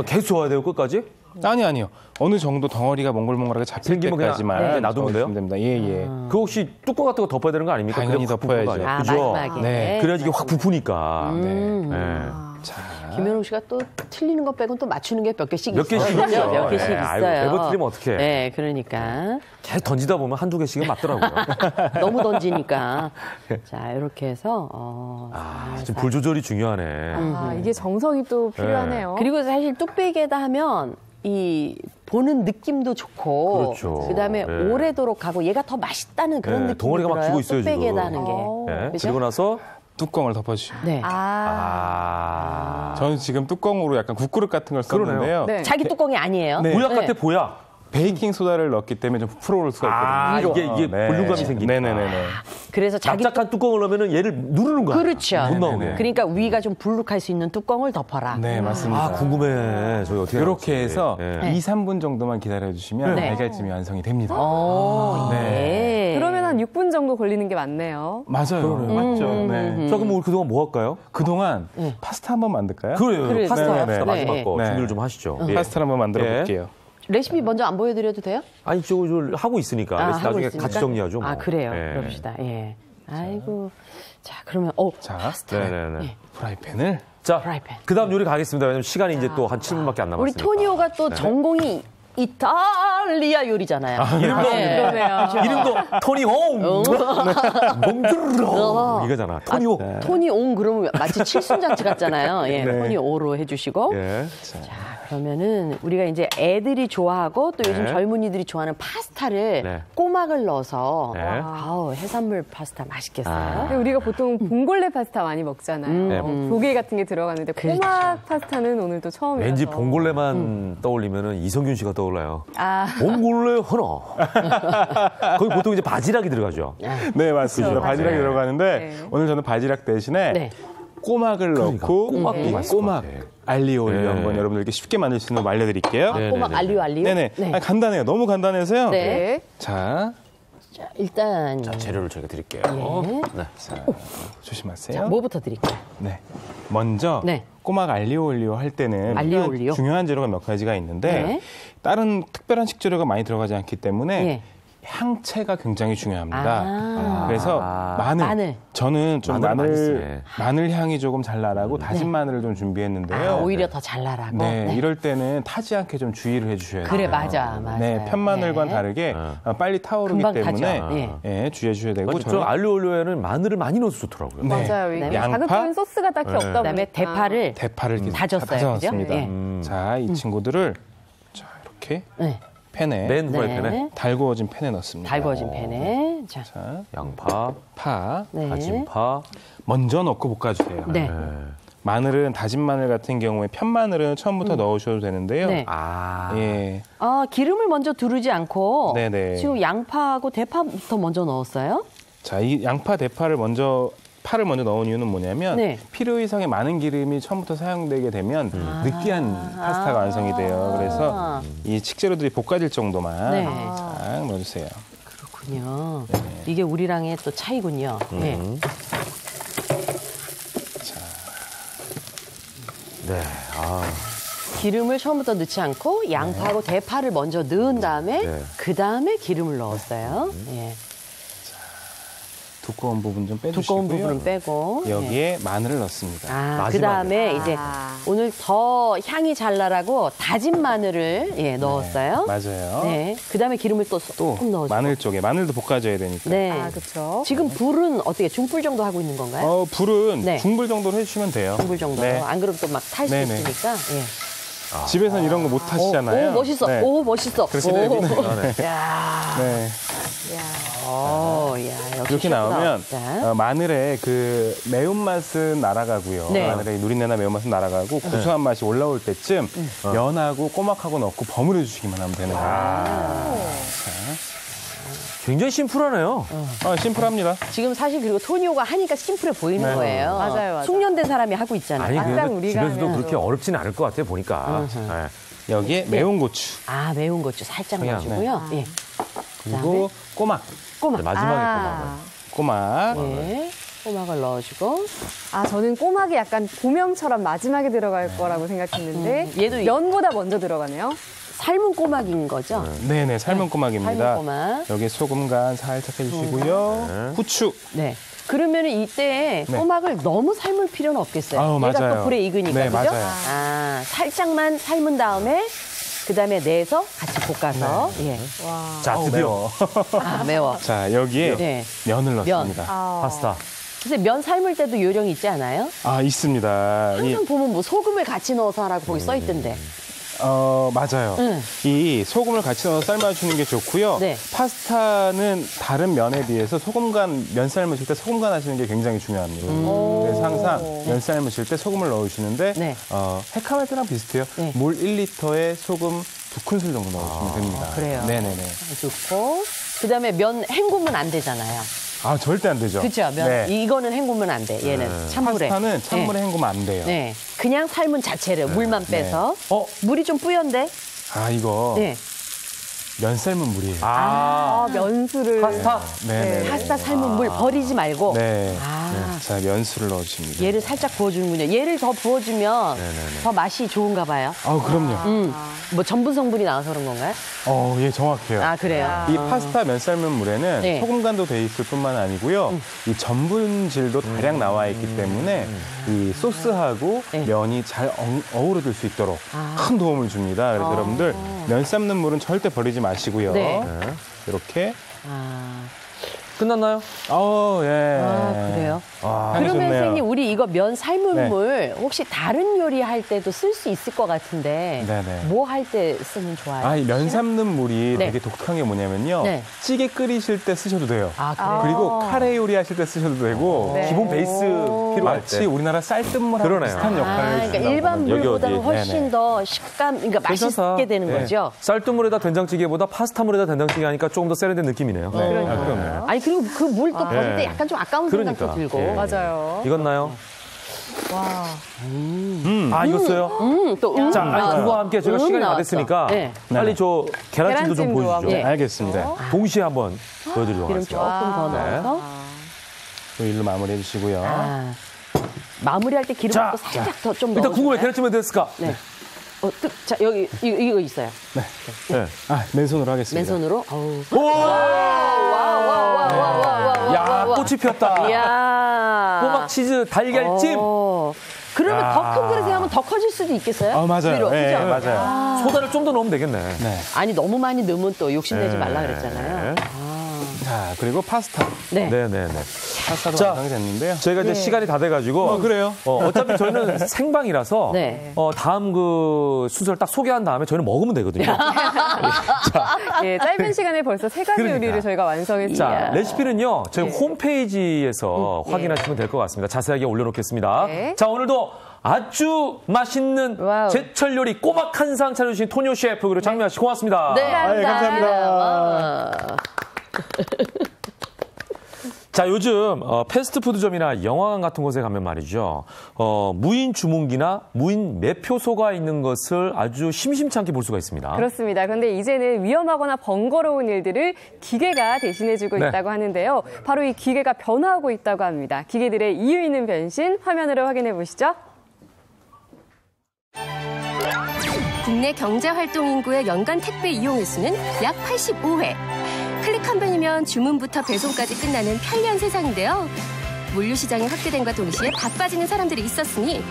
계속 저어야 돼요 끝까지? 아니요. 어느 정도 덩어리가 몽글몽글하게 잡힐 생기면 그냥 때까지만 놔두면 돼요? 됩니다. 예. 그 혹시 뚜껑 같은 거 덮어야 되는 거 아닙니까? 당연히 그래야 확 덮어야죠. 부풀어 가요. 아, 그죠? 마지막에. 네. 그래야지 이게 확 부푸니까. 네. 자, 김현웅 씨가 또 틀리는 것 빼고는 또 맞추는 게 몇 개씩 몇 있어요. 개씩 그죠? 있죠. 몇 개씩 네, 있어요. 아이고, 매번 틀리면 어떡해. 네, 그러니까. 계속 던지다 보면 한두 개씩은 맞더라고요. 너무 던지니까. 자, 이렇게 해서, 지금 불 조절이 중요하네. 이게 정성이 또 필요하네요. 그리고 사실 뚝배기에다 하면 보는 느낌도 좋고 그렇죠. 그다음에 네. 오래도록 가고 얘가 더 맛있다는 그런 느낌이 덩어리가 막 들어요. 지고 있어요, 지금. 뚝배기에다 하는 게. 네. 그죠? 그리고 나서 뚜껑을 덮어주시면. 네. 저는 지금 뚜껑으로 약간 국그릇 같은 걸 썼는데요. 네. 자기 뚜껑이 아니에요. 네. 보약 네. 같아 보약. 베이킹 소다를 넣었기 때문에 좀 풀어올 수가 있거든요. 이게 볼륨감이 생기니까. 네네네. 그래서 자기 납작한 뚜껑을 넣으면 얘를 누르는 거야. 그렇죠. 못 나오게. 그러니까 위가 좀 불룩할 수 있는 뚜껑을 덮어라. 네, 맞습니다. 궁금해. 저희 어떻게 이렇게 할지. 해서 네. 2, 3분 정도만 기다려주시면 네. 달걀찜이 완성이 됩니다. 네. 그러면 한 6분 정도 걸리는 게 맞네요. 맞아요. 맞죠. 네. 자, 그럼 우리 그동안 뭐 할까요? 그동안 파스타 한번 만들까요? 그래요. 파스타 네네네. 마지막 네. 거 네. 준비를 좀 하시죠. 예. 파스타를 한번 만들어 예. 볼게요. 레시피 먼저 안 보여드려도 돼요? 아니, 저 하고 있으니까. 그래서 하고 나중에 있으니까? 같이 정리하죠. 뭐. 아, 그래요. 예. 그럽시다. 예. 아이고. 자, 그러면, 자, 네네네. 프라이팬을. 자, 프라이팬. 그 다음 요리 가겠습니다. 왜냐면 시간이 이제 또 한 7분밖에 안 남았으니까. 우리 토니오가 또 전공이 이탈리아 요리잖아요. 이름도 그러네요. 이름도 토니 홈. 몽드로 이거잖아. 토니 홈. 토니옹 그러면 마치 칠순잔치 같잖아요. 예, 네. 토니오로 해주시고. 예. 자, 그러면은 우리가 이제 애들이 좋아하고 또 요즘 네. 젊은이들이 좋아하는 파스타를 네. 꼬막을 넣어서 네. 아우, 해산물 파스타 맛있겠어요. 근데 우리가 보통 봉골레 파스타 많이 먹잖아요. 조개 같은 게 들어가는데 그렇죠. 꼬막 파스타는 오늘 또 처음이라서. 왠지 봉골레만 떠올리면은 이성균 씨가 떠올라요. 아, 봉골레 하나. 거기 보통 이제 바지락이 들어가죠. 네, 맞습니다. 그렇죠. 바지락이 네. 들어가는데 네. 오늘 저는 바지락 대신에 네. 꼬막을 넣고 꼬막도 맛있을 것 꼬막 같아. 알리오 올리오 네. 한번 여러분들께 쉽게 만들 수 있는 거 알려드릴게요. 네. 꼬막 알리오 알리오. 네네. 아니, 간단해요. 너무 간단해서요. 네. 네. 자, 자, 일단 자, 재료를 저희가 드릴게요. 네. 조심하세요. 자, 뭐부터 드릴까요? 네. 먼저 네. 꼬막 알리오 올리오 할 때는 알리오 올리오. 중요한 재료가 몇 가지가 있는데 네. 다른 특별한 식재료가 많이 들어가지 않기 때문에 예. 향채가 굉장히 중요합니다. 아. 그래서 마늘. 저는 좀 마늘을 많이 쓰네. 마늘 향이 조금 잘 나라고 다진 마늘을 좀 준비했는데요. 아, 오히려 더 잘 나라고. 네, 이럴 때는 타지 않게 좀 주의를 해주셔야 돼요. 그래, 맞아. 네, 편마늘과는 네. 다르게 빨리 타오르기 금방 때문에 타죠. 예. 예, 주의해 주셔야 되고 맞죠. 저 알리올리오에는 마늘을 많이 넣어서 좋더라고요. 네. 맞아요. 이게 양파? 자극적인 소스가 딱히 없다 보니까. 그다음에 대파를 대파를 이렇게 다졌어요, 다져놨습니다. 그죠? 예. 자, 이 친구들을 자 이렇게 네. 팬에 맨 후라이팬에 네. 달구어진 팬에 넣습니다. 달구어진 팬에. 자, 자, 양파, 파 네. 다진 파. 먼저 넣고 볶아주세요. 네. 마늘은 다진 마늘 같은 경우에 편마늘은 처음부터 넣으셔도 되는데요. 네. 예. 기름을 먼저 두르지 않고 네네. 지금 양파하고 대파부터 먼저 넣었어요? 자, 이 양파, 대파를 파를 먼저 넣은 이유는 뭐냐면 필요 이상의 많은 기름이 처음부터 사용되게 되면 느끼한 파스타가 완성이 돼요. 그래서 이 식재료들이 볶아질 정도만 쫙 넣어주세요. 그렇군요. 이게 우리랑의 또 차이군요. 네. 자. 네. 기름을 처음부터 넣지 않고 양파하고 대파를 먼저 넣은 다음에 그 다음에 기름을 넣었어요. 예. 두꺼운 부분 좀 빼주시고요. 두꺼운 부분은 빼고 여기에 마늘을 넣습니다. 그 다음에 이제 오늘 더 향이 잘 나라고 다진 마늘을 넣었어요. 맞아요. 네. 그 다음에 기름을 또 조금 넣어주고. 마늘 쪽에 마늘도 볶아줘야 되니까. 네. 그렇죠. 지금 불은 어떻게 중불 정도 하고 있는 건가요? 불은 중불 정도로 해주시면 돼요. 중불 정도. 네. 안 그러면 또 막 탈 수 있으니까. 집에서는 이런 거 못 하시잖아요. 오, 멋있어. 네. 오, 멋있어. 그러시네요. 야. 네. 역시 이렇게 나오면 마늘의 그 매운맛은 날아가고요. 마늘의 누린내나 매운맛은 날아가고 고소한 맛이 올라올 때쯤 면하고 꼬막하고 넣고 버무려 주시기만 하면 되는 거예요. 굉장히 심플하네요. 심플합니다. 지금 사실 그리고 토니오가 하니까 심플해 보이는 거예요. 맞아요. 숙련된 사람이 하고 있잖아요. 아니, 우리가 집에서도 그렇게 어렵지는 않을 것 같아요, 보니까. 여기에 매운 고추. 매운 고추 살짝 넣어주고요. 그리고 꼬막. 마지막에 꼬막. 꼬막을 넣어주고. 저는 꼬막이 약간 고명처럼 마지막에 들어갈 거라고 생각했는데 얘도 면보다 먼저 들어가네요. 삶은 꼬막인 거죠? 네네, 삶은 꼬막입니다. 삶은 꼬막. 여기에 소금 간 살짝 해주시고요. 후추. 네. 그러면 이때 꼬막을 너무 삶을 필요는 없겠어요. 얘가 맞아요. 또 불에 익으니까, 네, 그죠? 맞아요. 살짝만 삶은 다음에 그다음에 내서 같이 볶아서. 자, 드디어. 매워. 자, 여기에 면을 넣습니다. 파스타. 근데 면 삶을 때도 요령이 있지 않아요? 있습니다. 항상 보면 뭐 소금을 같이 넣어서 하라고 거기 써 있던데. 맞아요. 이 소금을 같이 넣어서 삶아주는 게 좋고요. 파스타는 다른 면에 비해서 면 삶으실 때 소금 간 하시는 게 굉장히 중요합니다. 그래서 항상 면 삶으실 때 소금을 넣으시는데 헤카메트랑 비슷해요. 물 1리터에 소금 2큰술 정도 넣으시면 됩니다. 그래요. 네네네. 좋고 그다음에 면 헹구면 안 되잖아요. 절대 안 되죠. 그렇죠. 이거는 헹구면 안 돼. 얘는 찬물에. 파스타는 찬물에 헹구면 안 돼요. 네. 그냥 삶은 자체를 물만 빼서. 물이 좀 뿌연데? 이거 면 삶은 물이에요. 면수를. 파스타? 파스타 삶은 물 버리지 말고. 자, 면수를 넣어주십니다. 얘를 살짝 부어주는군요. 얘를 더 부어주면 더 맛이 좋은가 봐요. 그럼요. 뭐 전분 성분이 나와서 그런 건가요? 예, 정확해요. 그래요? 이 파스타 면 삶은 물에는 소금간도 돼 있을 뿐만 아니고요. 이 전분질도 다량 나와 있기 때문에 이 소스하고 면이 잘 어우러질 수 있도록 큰 도움을 줍니다. 그래서 여러분들 면 삶는 물은 절대 버리지 마시고요. 이렇게. 끝났나요? 예. 그래요? 그러면 선생님, 우리 이거 면 삶은 물 혹시 다른 요리할 때도 쓸 수 있을 것 같은데 뭐 할 때 쓰면 좋아요? 이 면 삶는 물이 되게 독특한 게 뭐냐면요. 찌개 끓이실 때 쓰셔도 돼요. 그리고 카레 요리하실 때 쓰셔도 되고 기본 베이스 필요할 마치 때. 우리나라 쌀뜨물하고 비슷한 역할을 그러니까 일반 물보다는 훨씬 더 식감, 그러니까 맛있게 되는 거죠? 쌀뜨물에다 된장찌개보다 파스타물에다 된장찌개 하니까 조금 더 세련된 느낌이네요. 그럼요. 아니 그리고 그 물 또 버릴 때 약간 좀 아까운 생각도 들고. 맞아요. 익었나요? 와. 익었어요? 또 자, 그거와 함께 제가 시간이 다 됐으니까 빨리 저 계란찜도 좀 보여주죠. 알겠습니다. 동시에 한번 보여드리도록 기름 조금 하겠습니다. 더 넣어서. 또 일로 마무리해 주시고요. 마무리할 때 기름도 살짝 더 좀 넣어. 일단 궁금해, 계란찜은 됐을까? 네. 자, 여기 이거 있어요. 맨손으로 하겠습니다. 맨손으로. 야, 꽃이 피었다. 이야. 꼬막 치즈 달걀찜. 그러면 더 큰 그릇에 하면 더 커질 수도 있겠어요? 맞아요. 위로, 그죠? 맞아요. 소다를 좀 더 넣으면 되겠네. 아니 너무 많이 넣으면 또 욕심내지 말라 그랬잖아요. 자, 그리고 파스타. 네. 네네네. 파스타도 완성이 됐는데요. 저희가 이제 시간이 다 돼가지고. 그래요? 어차피 저희는 생방이라서. 네. 다음 그 순서를 딱 소개한 다음에 저희는 먹으면 되거든요. 자. 예, 짧은 시간에 벌써 3가지 그러니까. 요리를 저희가 완성했죠. 자, 레시피는요, 저희 홈페이지에서 확인하시면 될 것 같습니다. 자세하게 올려놓겠습니다. 네. 자, 오늘도 아주 맛있는 와우. 제철 요리 꼬막 한 상 차려주신 토니오 셰프 그리고 장미아 씨 고맙습니다. 네, 감사합니다. 자, 요즘 패스트푸드점이나 영화관 같은 곳에 가면 말이죠. 무인 주문기나 무인 매표소가 있는 것을 아주 심심치 않게 볼 수가 있습니다. 그렇습니다. 그런데 이제는 위험하거나 번거로운 일들을 기계가 대신해주고 네. 있다고 하는데요. 바로 이 기계가 변화하고 있다고 합니다. 기계들의 이유 있는 변신 화면으로 확인해 보시죠. 국내 경제활동 인구의 연간 택배 이용 횟수는 약 85회. 클릭 한 번이면 주문부터 배송까지 끝나는 편리한 세상인데요. 물류시장이 확대됨과 동시에 바빠지는 사람들이 있었으니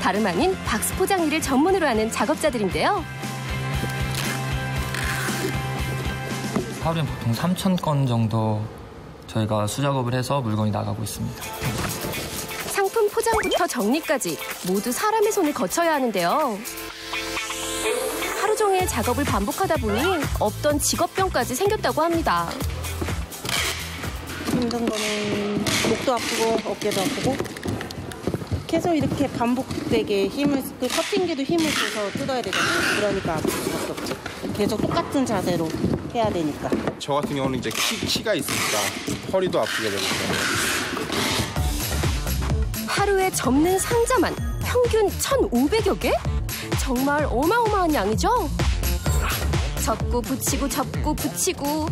다름 아닌 박스 포장 일을 전문으로 하는 작업자들인데요. 하루에 보통 3,000건 정도 저희가 수작업을 해서 물건이 나가고 있습니다. 상품 포장부터 정리까지 모두 사람의 손을 거쳐야 하는데요. 하루 종일 작업을 반복하다 보니 없던 직업병까지 생겼다고 합니다. 힘든 거는 목도 아프고 어깨도 아프고 계속 이렇게 반복되게 그 커팅기도 힘을 줘서 뜯어야 되잖아요. 그러니까 아플 수밖에 없죠. 계속 똑같은 자세로 해야 되니까. 저 같은 경우는 이제 키가 있으니까 허리도 아프게 되고. 하루에 접는 상자만 평균 1,500여 개? 정말 어마어마한 양이죠? 접고 붙이고 접고 붙이고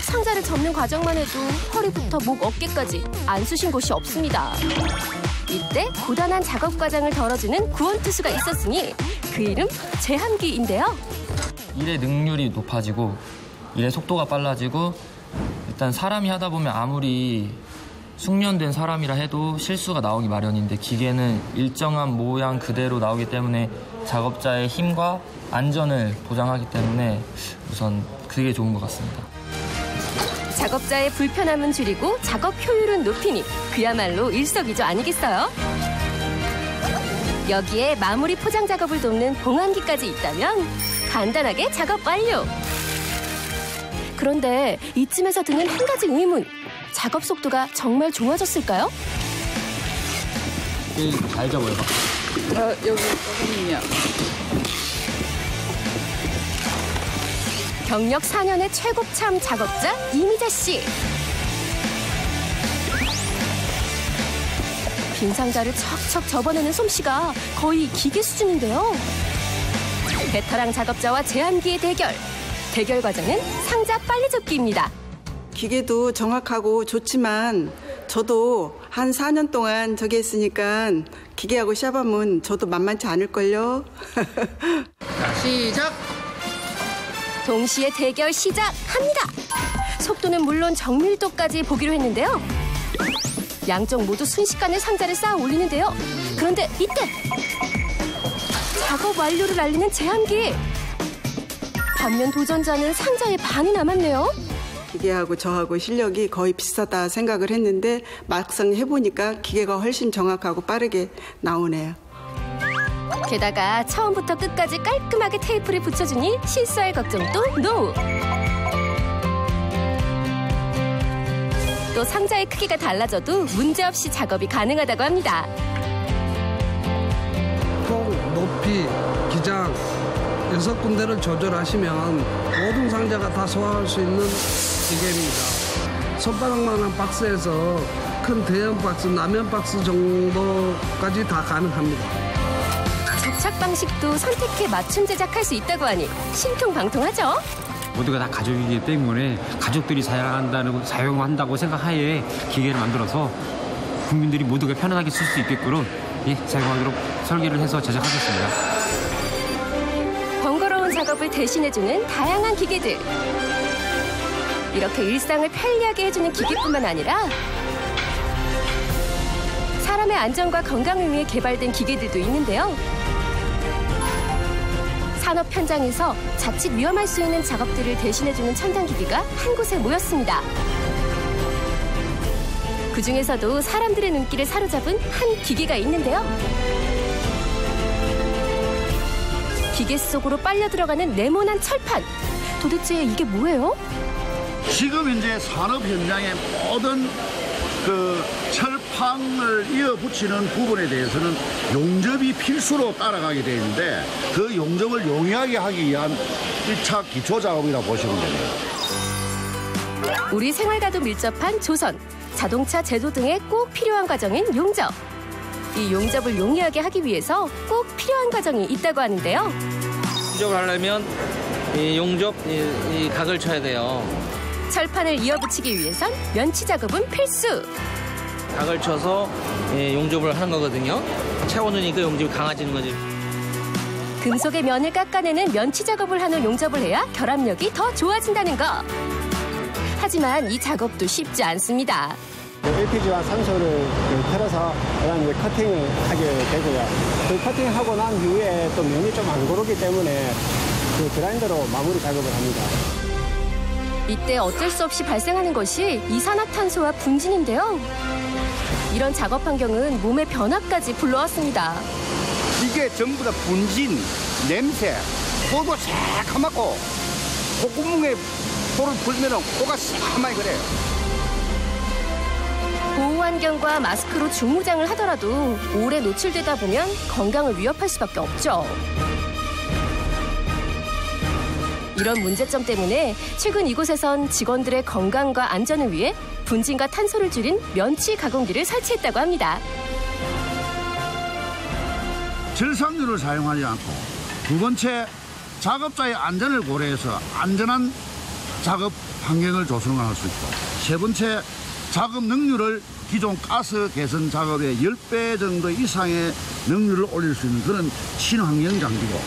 상자를 접는 과정만 해도 허리부터 목, 어깨까지 안 쑤신 곳이 없습니다. 이때 고단한 작업 과정을 덜어주는 구원투수가 있었으니 그 이름 제한기인데요. 일의 능률이 높아지고 일의 속도가 빨라지고 일단 사람이 하다 보면 아무리 숙련된 사람이라 해도 실수가 나오기 마련인데 기계는 일정한 모양 그대로 나오기 때문에 작업자의 힘과 안전을 보장하기 때문에 우선 그게 좋은 것 같습니다. 작업자의 불편함은 줄이고 작업 효율은 높이니 그야말로 일석이조 아니겠어요? 여기에 마무리 포장 작업을 돕는 봉안기까지 있다면 간단하게 작업 완료! 그런데 이쯤에서 드는 한 가지 의문. 작업 속도가 정말 좋아졌을까요? 잘 접어요. 여기 선생님이요. 경력 4년의 최고참 작업자 이미자 씨. 빈 상자를 척척 접어내는 솜씨가 거의 기계 수준인데요. 베테랑 작업자와 제한기의 대결. 대결 과정은 상자 빨리 접기입니다. 기계도 정확하고 좋지만 저도 한 4년 동안 저기 했으니까 기계하고 시합하면 저도 만만치 않을걸요. 시작! 동시에 대결 시작합니다. 속도는 물론 정밀도까지 보기로 했는데요. 양쪽 모두 순식간에 상자를 쌓아 올리는데요. 그런데 이때 작업 완료를 알리는 제한기. 반면 도전자는 상자의 반이 남았네요. 기계하고 저하고 실력이 거의 비슷하다 생각을 했는데 막상 해보니까 기계가 훨씬 정확하고 빠르게 나오네요. 게다가 처음부터 끝까지 깔끔하게 테이프를 붙여주니 실수할 걱정도 노! 또 상자의 크기가 달라져도 문제없이 작업이 가능하다고 합니다. 폭, 높이, 기장 6군데를 조절하시면 모든 상자가 다 소화할 수 있는 기계입니다. 손바닥만한 박스에서 큰 대형 박스, 라면 박스 정도까지 다 가능합니다. 접착 방식도 선택해 맞춤 제작할 수 있다고 하니 신통방통하죠? 모두가 다 가족이기 때문에 가족들이 사용한다고 생각하에 기계를 만들어서 국민들이 모두가 편안하게 쓸 수 있게끔 사용하도록 설계를 해서 제작하겠습니다. 번거로운 작업을 대신해주는 다양한 기계들. 이렇게 일상을 편리하게 해주는 기계뿐만 아니라 사람의 안전과 건강을 위해 개발된 기계들도 있는데요. 산업 현장에서 자칫 위험할 수 있는 작업들을 대신해주는 첨단기기가 한 곳에 모였습니다. 그중에서도 사람들의 눈길을 사로잡은 한 기계가 있는데요. 기계 속으로 빨려 들어가는 네모난 철판. 도대체 이게 뭐예요? 지금 현재 산업 현장의 모든 철판을 이어붙이는 부분에 대해서는 용접이 필수로 따라가게 되어 있는데 그 용접을 용이하게 하기 위한 1차 기초 작업이라고 보시면 됩니다. 우리 생활과도 밀접한 조선, 자동차 제조 등에 꼭 필요한 과정인 용접. 이 용접을 용이하게 하기 위해서 꼭 필요한 과정이 있다고 하는데요. 용접을 하려면 이 용접 이 각을 쳐야 돼요. 철판을 이어붙이기 위해선 면치 작업은 필수. 각을 쳐서 용접을 하는 거거든요. 채워놓으니까 용접이 강해지는 거지. 금속의 면을 깎아내는 면치 작업을 하는 용접을 해야 결합력이 더 좋아진다는 거. 하지만 이 작업도 쉽지 않습니다. LPG와 산소를 틀어서 그다음에 커팅을 하게 되고요. 그 커팅하고 난 이후에 또 면이 좀 안 고르기 때문에 그 그라인더로 마무리 작업을 합니다. 이때 어쩔 수 없이 발생하는 것이 이산화탄소와 분진인데요. 이런 작업 환경은 몸의 변화까지 불러왔습니다. 이게 전부 다 분진, 냄새, 코도 새카맣고 콧구멍에 코를 불면 코가 새까맣게 그래요. 보호환경과 마스크로 중무장을 하더라도 오래 노출되다 보면 건강을 위협할 수밖에 없죠. 이런 문제점 때문에 최근 이곳에선 직원들의 건강과 안전을 위해 분진과 탄소를 줄인 면치 가공기를 설치했다고 합니다. 절삭류를 사용하지 않고 두 번째 작업자의 안전을 고려해서 안전한 작업 환경을 조성할 수 있고 세 번째 작업 능률을 기존 가스 개선 작업의 10배 정도 이상의 능률을 올릴 수 있는 그런 친환경 장비고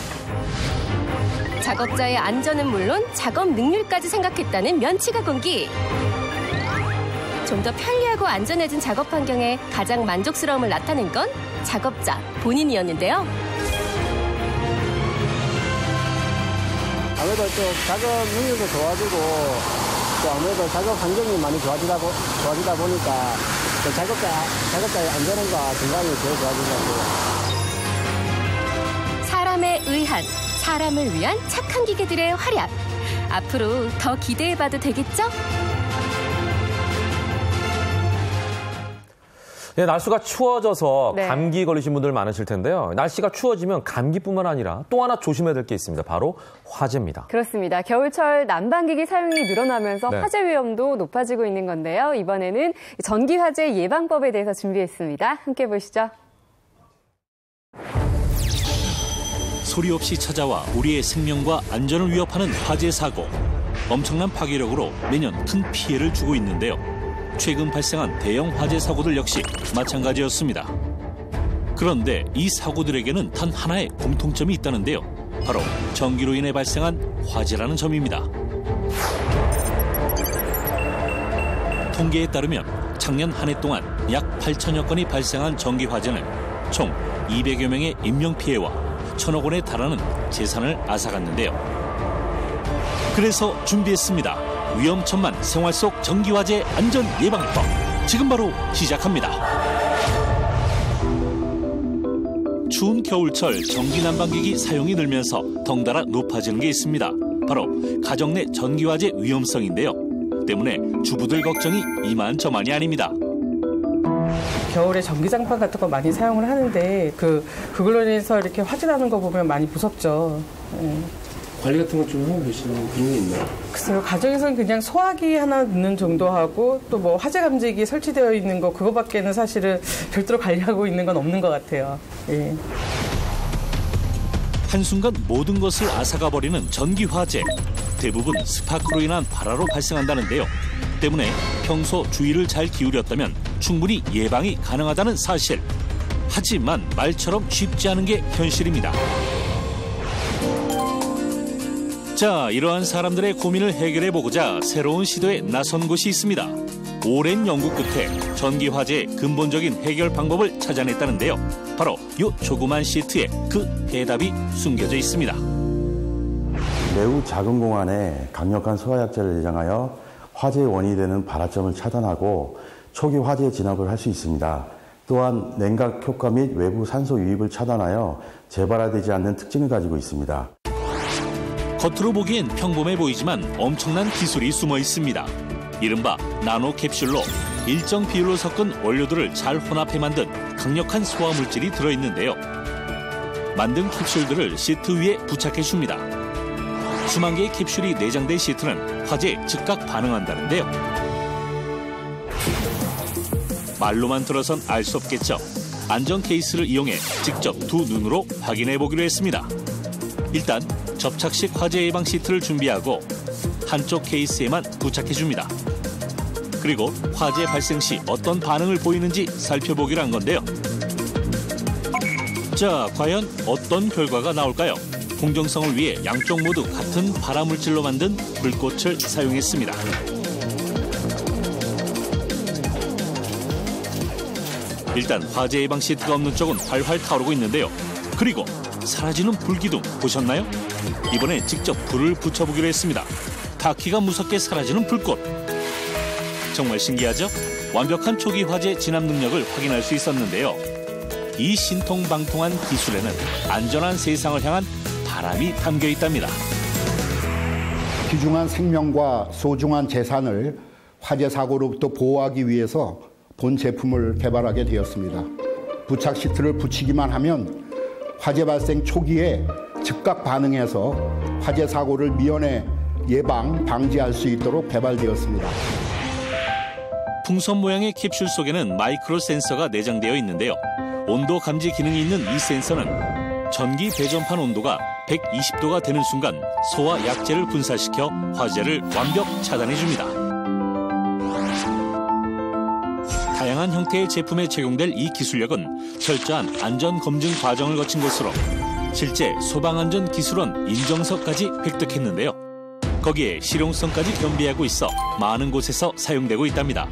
작업자의 안전은 물론 작업 능률까지 생각했다는 면치 가공기. 좀 더 편리하고 안전해진 작업 환경에 가장 만족스러움을 나타낸 건 작업자 본인이었는데요. 아무래도 또 작업 능률도 좋아지고 또 아무래도 작업 환경이 많이 좋아지다 보니까 또 작업자의 안전함과 건강이 제일 좋아진 것 같아요. 사람에 의한, 사람을 위한 착한 기계들의 활약. 앞으로 더 기대해봐도 되겠죠? 네, 날씨가 추워져서 감기 걸리신 분들 많으실 텐데요. 날씨가 추워지면 감기뿐만 아니라 또 하나 조심해야 될 게 있습니다. 바로 화재입니다. 그렇습니다. 겨울철 난방기기 사용이 늘어나면서 화재 위험도 높아지고 있는 건데요. 이번에는 전기화재 예방법에 대해서 준비했습니다. 함께 보시죠. 소리 없이 찾아와 우리의 생명과 안전을 위협하는 화재 사고. 엄청난 파괴력으로 매년 큰 피해를 주고 있는데요. 최근 발생한 대형 화재 사고들 역시 마찬가지였습니다. 그런데 이 사고들에게는 단 하나의 공통점이 있다는데요. 바로 전기로 인해 발생한 화재라는 점입니다. 통계에 따르면 작년 한 해 동안 약 8천여 건이 발생한 전기 화재는 총 200여 명의 인명피해와 1,000억 원에 달하는 재산을 앗아갔는데요. 그래서 준비했습니다. 위험천만 생활 속 전기화재 안전 예방법. 지금 바로 시작합니다. 추운 겨울철 전기 난방기기 사용이 늘면서 덩달아 높아지는 게 있습니다. 바로 가정 내 전기화재 위험성인데요. 때문에 주부들 걱정이 이만저만이 아닙니다. 겨울에 전기장판 같은 거 많이 사용을 하는데 그걸로 인해서 이렇게 화재 나는 거 보면 많이 무섭죠. 관리 같은 것 좀 하고 계시는 그런 게 있나요? 글쎄요, 가정에서는 그냥 소화기 하나 넣는 정도 하고 또 뭐 화재 감지기 설치되어 있는 거 그거밖에는 사실은 별도로 관리하고 있는 건 없는 것 같아요. 예. 한순간 모든 것을 앗아가 버리는 전기 화재. 대부분 스파크로 인한 발화로 발생한다는데요. 때문에 평소 주의를 잘 기울였다면 충분히 예방이 가능하다는 사실. 하지만 말처럼 쉽지 않은 게 현실입니다. 자, 이러한 사람들의 고민을 해결해보고자 새로운 시도에 나선 곳이 있습니다. 오랜 연구 끝에 전기 화재의 근본적인 해결 방법을 찾아냈다는데요. 바로 이 조그만 시트에 그 해답이 숨겨져 있습니다. 매우 작은 공간에 강력한 소화약제를 내장하여 화재의 원인이 되는 발화점을 차단하고 초기 화재 진압을 할 수 있습니다. 또한 냉각 효과 및 외부 산소 유입을 차단하여 재발화되지 않는 특징을 가지고 있습니다. 겉으로 보기엔 평범해 보이지만 엄청난 기술이 숨어 있습니다. 이른바 나노 캡슐로 일정 비율로 섞은 원료들을 잘 혼합해 만든 강력한 소화 물질이 들어있는데요. 만든 캡슐들을 시트 위에 부착해 줍니다. 수만 개의 캡슐이 내장된 시트는 화재에 즉각 반응한다는데요. 말로만 들어선 알 수 없겠죠. 안전 케이스를 이용해 직접 두 눈으로 확인해 보기로 했습니다. 일단 접착식 화재 예방 시트를 준비하고 한쪽 케이스에만 부착해 줍니다. 그리고 화재 발생 시 어떤 반응을 보이는지 살펴보기로 한 건데요. 자, 과연 어떤 결과가 나올까요? 공정성을 위해 양쪽 모두 같은 발화물질로 만든 불꽃을 사용했습니다. 일단 화재 예방 시트가 없는 쪽은 활활 타오르고 있는데요. 그리고 사라지는 불기둥 보셨나요? 이번에 직접 불을 붙여보기로 했습니다. 다키가 무섭게 사라지는 불꽃. 정말 신기하죠? 완벽한 초기 화재 진압 능력을 확인할 수 있었는데요. 이 신통방통한 기술에는 안전한 세상을 향한 바람이 담겨 있답니다. 귀중한 생명과 소중한 재산을 화재 사고로부터 보호하기 위해서 본 제품을 개발하게 되었습니다. 부착 시트를 붙이기만 하면 화재 발생 초기에 즉각 반응해서 화재 사고를 미연에 예방, 방지할 수 있도록 개발되었습니다. 풍선 모양의 캡슐 속에는 마이크로 센서가 내장되어 있는데요. 온도 감지 기능이 있는 이 센서는 전기 배전판 온도가 120도가 되는 순간 소화 약재를 분사시켜 화재를 완벽 차단해줍니다. 다양한 형태의 제품에 적용될 이 기술력은 철저한 안전검증 과정을 거친 것으로 실제 소방안전기술원 인정서까지 획득했는데요. 거기에 실용성까지 겸비하고 있어 많은 곳에서 사용되고 있답니다.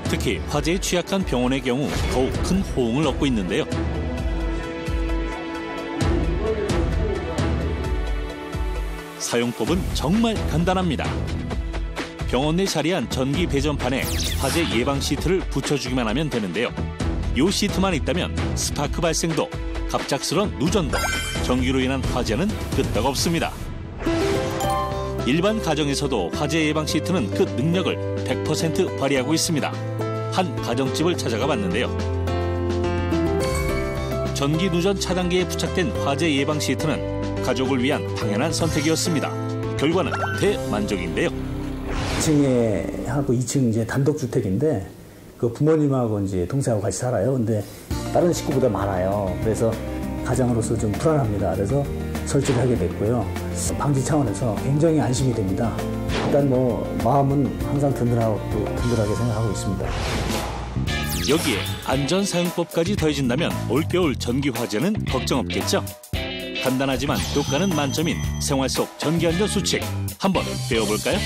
특히 화재에 취약한 병원의 경우 더욱 큰 호응을 얻고 있는데요. 사용법은 정말 간단합니다. 병원 내 자리한 전기 배전판에 화재 예방 시트를 붙여주기만 하면 되는데요. 이 시트만 있다면 스파크 발생도, 갑작스런 누전도, 전기로 인한 화재는 끄떡없습니다. 일반 가정에서도 화재 예방 시트는 그 능력을 100% 발휘하고 있습니다. 한 가정집을 찾아가 봤는데요. 전기 누전 차단기에 부착된 화재 예방 시트는 가족을 위한 당연한 선택이었습니다. 결과는 대만족인데요. 2층에 하고 2층 이제 단독주택인데 그 부모님하고 이제 동생하고 같이 살아요. 근데 다른 식구보다 많아요. 그래서 가장으로서 좀 불안합니다. 그래서 설치를 하게 됐고요. 방지 차원에서 굉장히 안심이 됩니다. 일단 뭐 마음은 항상 든든하게 생각하고 있습니다. 여기에 안전 사용법까지 더해진다면 올겨울 전기 화재는 걱정 없겠죠? 간단하지만 효과는 만점인 생활 속 전기 안전 수칙 한번 배워볼까요?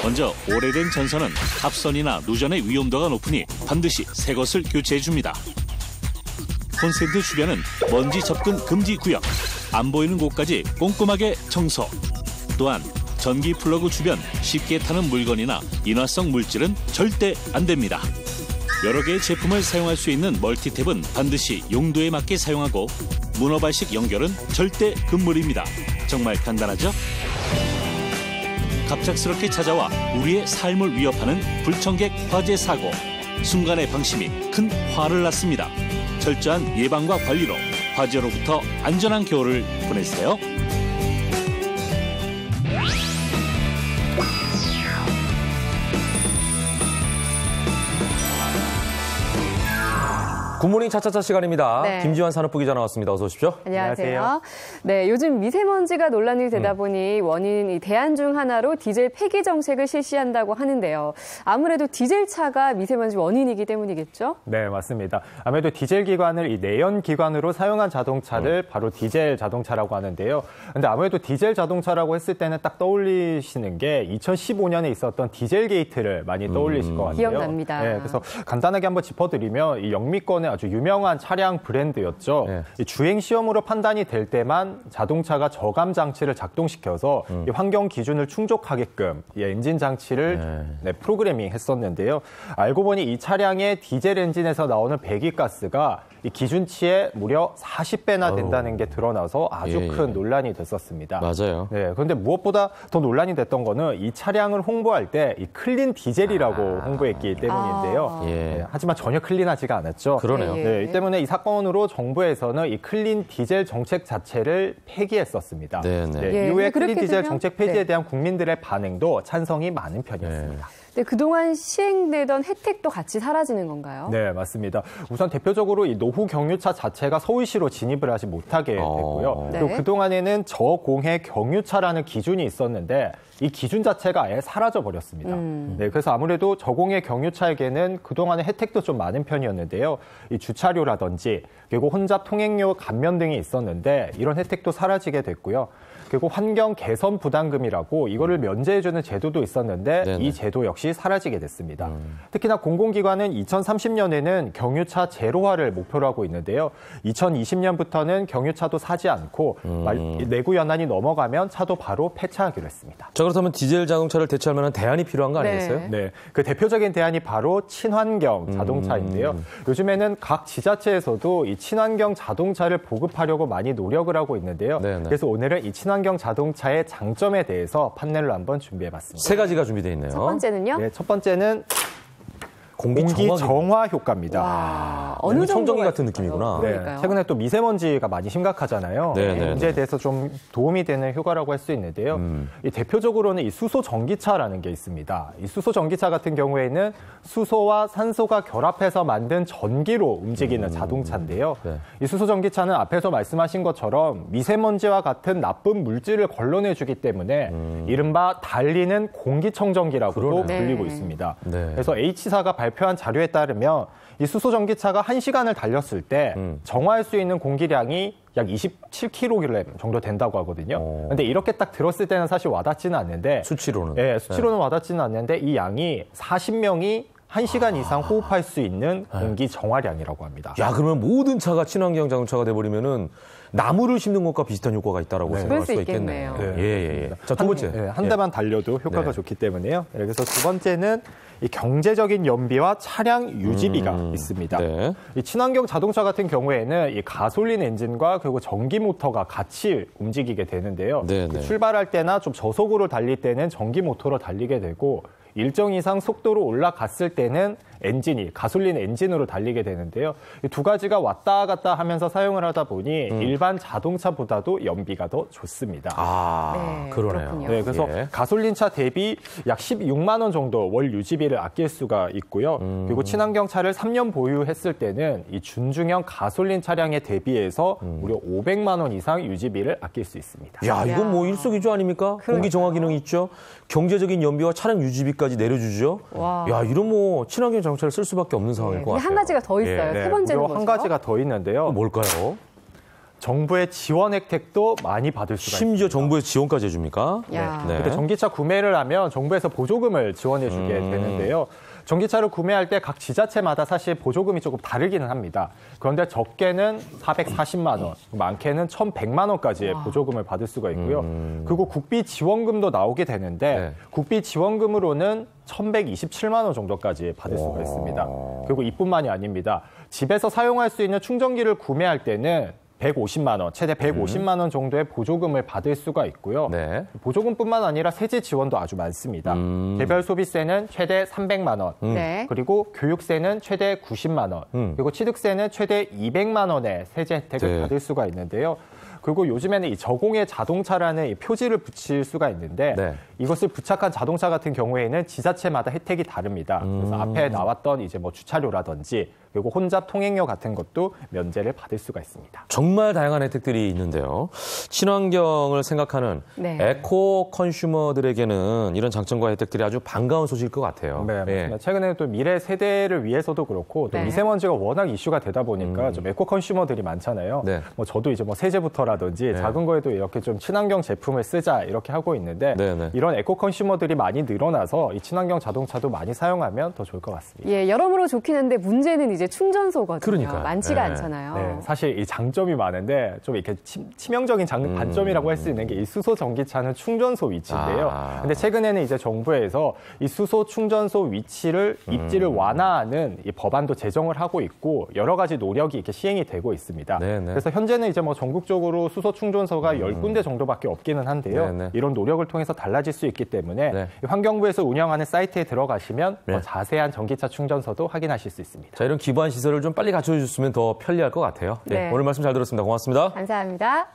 먼저 오래된 전선은 갑선이나 누전의 위험도가 높으니 반드시 새 것을 교체해줍니다. 콘센트 주변은 먼지 접근 금지 구역, 안 보이는 곳까지 꼼꼼하게 청소. 또한 전기 플러그 주변 쉽게 타는 물건이나 인화성 물질은 절대 안 됩니다. 여러 개의 제품을 사용할 수 있는 멀티탭은 반드시 용도에 맞게 사용하고 문어발식 연결은 절대 금물입니다. 정말 간단하죠? 갑작스럽게 찾아와 우리의 삶을 위협하는 불청객 화재 사고. 순간의 방심이 큰 화를 낳습니다. 철저한 예방과 관리로 화재로부터 안전한 겨울을 보내세요. 굿모닝 차차차 시간입니다. 네. 김지환 산업부 기자 나왔습니다. 어서 오십시오. 안녕하세요. 네, 요즘 미세먼지가 논란이 되다 보니 원인 이 대안 중 하나로 디젤 폐기 정책을 실시한다고 하는데요. 아무래도 디젤차가 미세먼지 원인이기 때문이겠죠? 네, 맞습니다. 아무래도 디젤 기관을 이 내연 기관으로 사용한 자동차를 바로 디젤 자동차라고 하는데요. 근데 아무래도 디젤 자동차라고 했을 때는 딱 떠올리시는 게 2015년에 있었던 디젤 게이트를 많이 떠올리실 것 같아요. 기억납니다. 네, 그래서 간단하게 한번 짚어드리면 이 영미권의 사용하는 아주 유명한 차량 브랜드였죠. 네. 이 주행 시험으로 판단이 될 때만 자동차가 저감 장치를 작동시켜서 이 환경 기준을 충족하게끔 이 엔진 장치를 프로그래밍 했었는데요. 알고 보니 이 차량의 디젤 엔진에서 나오는 배기가스가 이 기준치의 무려 40배나 된다는 게 드러나서 아주 큰 논란이 됐었습니다. 맞아요. 네, 그런데 무엇보다 더 논란이 됐던 거는 이 차량을 홍보할 때 이 클린 디젤이라고 홍보했기 때문인데요. 네, 하지만 전혀 클린하지가 않았죠. 그러네요. 네, 이 때문에 이 사건으로 정부에서는 이 클린 디젤 정책 자체를 폐기했었습니다. 네, 이후에 클린 디젤 정책 폐지에 대한 국민들의 반응도 찬성이 많은 편이었습니다. 네, 그동안 시행되던 혜택도 같이 사라지는 건가요? 네, 맞습니다. 우선 대표적으로 이 노후 경유차 자체가 서울시로 진입을 하지 못하게 됐고요. 그리고 그동안에는 저공해 경유차라는 기준이 있었는데 이 기준 자체가 아예 사라져 버렸습니다. 네, 그래서 아무래도 저공해 경유차에게는 그동안의 혜택도 좀 많은 편이었는데요. 이 주차료라든지 그리고 혼잡 통행료 감면 등이 있었는데 이런 혜택도 사라지게 됐고요. 그리고 환경 개선 부담금이라고 이거를 면제해주는 제도도 있었는데 이 제도 역시 사라지게 됐습니다. 특히나 공공기관은 2030년에는 경유차 제로화를 목표로 하고 있는데요. 2020년부터는 경유차도 사지 않고 내구 연한이 넘어가면 차도 바로 폐차하기로 했습니다. 자, 그렇다면 디젤 자동차를 대체할 만한 대안이 필요한 거 아니겠어요? 네. 그 대표적인 대안이 바로 친환경 자동차인데요. 요즘에는 각 지자체에서도 이 친환경 자동차를 보급하려고 많이 노력을 하고 있는데요. 그래서 오늘은 이 친환경 자동차의 장점에 대해서 판넬로 한번 준비해봤습니다. 3가지가 준비되어 있네요. 첫 번째는요? 네, 첫 번째는 공기 정화 효과입니다. 와, 어느 정도 청정기 같은 느낌이구나. 네, 최근에 또 미세먼지가 많이 심각하잖아요. 이 문제에 대해서 좀 도움이 되는 효과라고 할 수 있는데요. 이 대표적으로는 이 수소 전기차라는 게 있습니다. 이 수소 전기차 같은 경우에는 수소와 산소가 결합해서 만든 전기로 움직이는 자동차인데요. 이 수소 전기차는 앞에서 말씀하신 것처럼 미세먼지와 같은 나쁜 물질을 걸러내주기 때문에 이른바 달리는 공기청정기라고도 불리고 있습니다. 그래서 H사가 발표한 자료에 따르면 이 수소 전기차가 1시간을 달렸을 때 정화할 수 있는 공기량이 약 27kg 정도 된다고 하거든요. 근데 이렇게 딱 들었을 때는 사실 와닿지는 않는데 수치로는 네, 수치로는 와닿지는 않는데 이 양이 40명이 1시간 이상 호흡할 수 있는 공기 정화량이라고 합니다. 야, 그러면 모든 차가 친환경 자동차가 돼버리면은 나무를 심는 것과 비슷한 효과가 있다고 생각할 수가 있겠네요. 자, 두 번째. 한 대만 달려도 효과가 좋기 때문에요. 그래서 두 번째는 이 경제적인 연비와 차량 유지비가 있습니다. 이 친환경 자동차 같은 경우에는 이 가솔린 엔진과 그리고 전기 모터가 같이 움직이게 되는데요. 출발할 때나 좀 저속으로 달릴 때는 전기 모터로 달리게 되고 일정 이상 속도로 올라갔을 때는 엔진이 가솔린 엔진으로 달리게 되는데요. 이 두 가지가 왔다 갔다 하면서 사용을 하다 보니 일반 자동차보다도 연비가 더 좋습니다. 그러네요. 네, 그래서 가솔린차 대비 약 16만 원 정도 월 유지비를 아낄 수가 있고요. 그리고 친환경 차를 3년 보유했을 때는 이 준중형 가솔린 차량에 대비해서 무려 500만 원 이상 유지비를 아낄 수 있습니다. 야, 이건 뭐 일석이조 아닙니까? 공기 정화 기능이 있죠. 경제적인 연비와 차량 유지비까지 내려주죠. 야, 이런 뭐 친환경 자동차를 쓸 수밖에 없는 상황일 것 같아요. 한 가지가 더 있어요. 세 번째는 뭐죠? 한 가지가 더 있는데요. 뭘까요? 정부의 지원 혜택도 많이 받을 수가 있습니다. 심지어 정부의 지원까지 해줍니까? 근데 전기차 구매를 하면 정부에서 보조금을 지원해주게 되는데요. 전기차를 구매할 때 각 지자체마다 사실 보조금이 조금 다르기는 합니다. 그런데 적게는 440만 원, 많게는 1,100만 원까지의 보조금을 받을 수가 있고요. 그리고 국비 지원금도 나오게 되는데 국비 지원금으로는 1,127만 원 정도까지 받을 수가 있습니다. 그리고 이뿐만이 아닙니다. 집에서 사용할 수 있는 충전기를 구매할 때는 150만 원, 최대 150만 원 정도의 보조금을 받을 수가 있고요. 보조금뿐만 아니라 세제 지원도 아주 많습니다. 개별 소비세는 최대 300만 원, 그리고 교육세는 최대 90만 원, 그리고 취득세는 최대 200만 원의 세제 혜택을 받을 수가 있는데요. 그리고 요즘에는 이 저공해 자동차라는 이 표지를 붙일 수가 있는데 이것을 부착한 자동차 같은 경우에는 지자체마다 혜택이 다릅니다. 그래서 앞에 나왔던 이제 뭐 주차료라든지 그리고 혼잡 통행료 같은 것도 면제를 받을 수가 있습니다. 정말 다양한 혜택들이 있는데요. 친환경을 생각하는 에코 컨슈머들에게는 이런 장점과 혜택들이 아주 반가운 소식일 것 같아요. 최근에 또 미래 세대를 위해서도 그렇고 또 미세먼지가 워낙 이슈가 되다 보니까 좀 에코 컨슈머들이 많잖아요. 뭐 저도 이제 뭐 세제부터라든지 작은 거에도 이렇게 좀 친환경 제품을 쓰자 이렇게 하고 있는데 이런 에코 컨슈머들이 많이 늘어나서 이 친환경 자동차도 많이 사용하면 더 좋을 것 같습니다. 여러모로 좋긴 한데 문제는 이제 이제 충전소거든요. 그러니까요. 많지가 네. 않잖아요. 네, 사실 이 장점이 많은데 좀 이렇게 치명적인 단점이라고 할 수 있는 게 이 수소 전기차는 충전소 위치인데요. 근데 최근에는 이제 정부에서 이 수소 충전소 위치를 입지를 완화하는 이 법안도 제정을 하고 있고 여러 가지 노력이 이렇게 시행이 되고 있습니다. 네네. 그래서 현재는 이제 뭐 전국적으로 수소 충전소가 10군데 정도밖에 없기는 한데요. 네네. 이런 노력을 통해서 달라질 수 있기 때문에 환경부에서 운영하는 사이트에 들어가시면 더 자세한 전기차 충전소도 확인하실 수 있습니다. 자, 이런 기반 시설을 좀 빨리 갖춰주셨으면 더 편리할 것 같아요. 네. 오늘 말씀 잘 들었습니다. 고맙습니다. 감사합니다.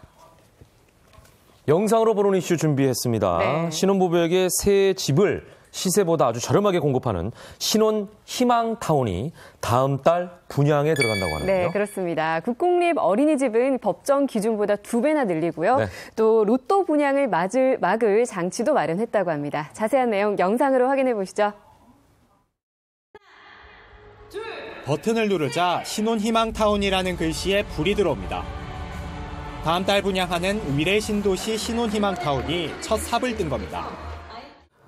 영상으로 보는 이슈 준비했습니다. 네. 신혼부부에게 새 집을 시세보다 아주 저렴하게 공급하는 신혼 희망타운이 다음 달 분양에 들어간다고 하는데요. 네, 그렇습니다. 국공립 어린이집은 법정 기준보다 2배나 늘리고요. 네. 또 로또 분양을 막을 장치도 마련했다고 합니다. 자세한 내용 영상으로 확인해 보시죠. 버튼을 누르자 신혼희망타운이라는 글씨에 불이 들어옵니다. 다음 달 분양하는 위례 신도시 신혼희망타운이 첫 삽을 뜬 겁니다.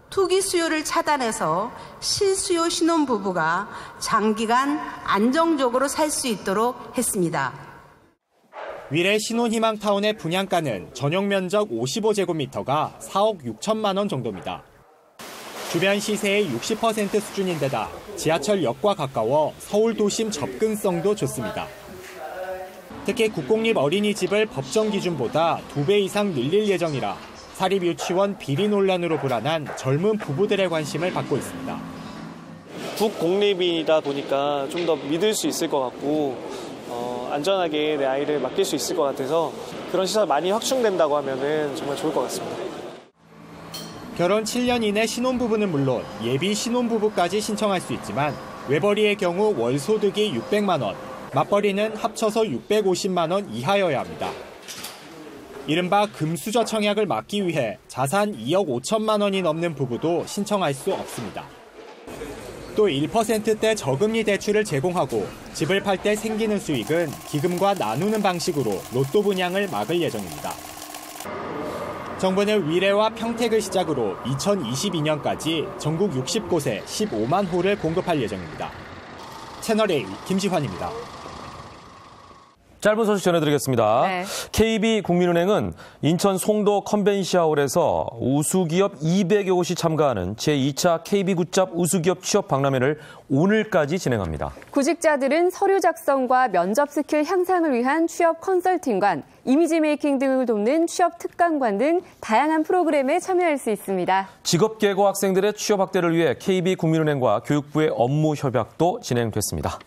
투기 수요를 차단해서 실수요 신혼부부가 장기간 안정적으로 살 수 있도록 했습니다. 위례 신혼희망타운의 분양가는 전용 면적 55제곱미터가 4억 6천만 원 정도입니다. 주변 시세의 60% 수준인데다 지하철역과 가까워 서울 도심 접근성도 좋습니다. 특히 국공립 어린이집을 법정 기준보다 2배 이상 늘릴 예정이라 사립유치원 비리 논란으로 불안한 젊은 부부들의 관심을 받고 있습니다. 국공립이다 보니까 좀 더 믿을 수 있을 것 같고 안전하게 내 아이를 맡길 수 있을 것 같아서 그런 시설 많이 확충된다고 하면 정말 좋을 것 같습니다. 결혼 7년 이내 신혼부부는 물론 예비 신혼부부까지 신청할 수 있지만 외벌이의 경우 월 소득이 600만 원, 맞벌이는 합쳐서 650만 원 이하여야 합니다. 이른바 금수저 청약을 막기 위해 자산 2억 5천만 원이 넘는 부부도 신청할 수 없습니다. 또 1%대 저금리 대출을 제공하고 집을 팔 때 생기는 수익은 기금과 나누는 방식으로 로또 분양을 막을 예정입니다. 정부는 위례와 평택을 시작으로 2022년까지 전국 60곳에 15만 호를 공급할 예정입니다. 채널A 김지환입니다. 짧은 소식 전해드리겠습니다. 네. KB국민은행은 인천 송도 컨벤시아홀에서 우수기업 200여 곳이 참가하는 제2차 KB굿잡 우수기업 취업 박람회를 오늘까지 진행합니다. 구직자들은 서류 작성과 면접 스킬 향상을 위한 취업 컨설팅관, 이미지 메이킹 등을 돕는 취업 특강관 등 다양한 프로그램에 참여할 수 있습니다. 직업계고 학생들의 취업 확대를 위해 KB국민은행과 교육부의 업무 협약도 진행됐습니다.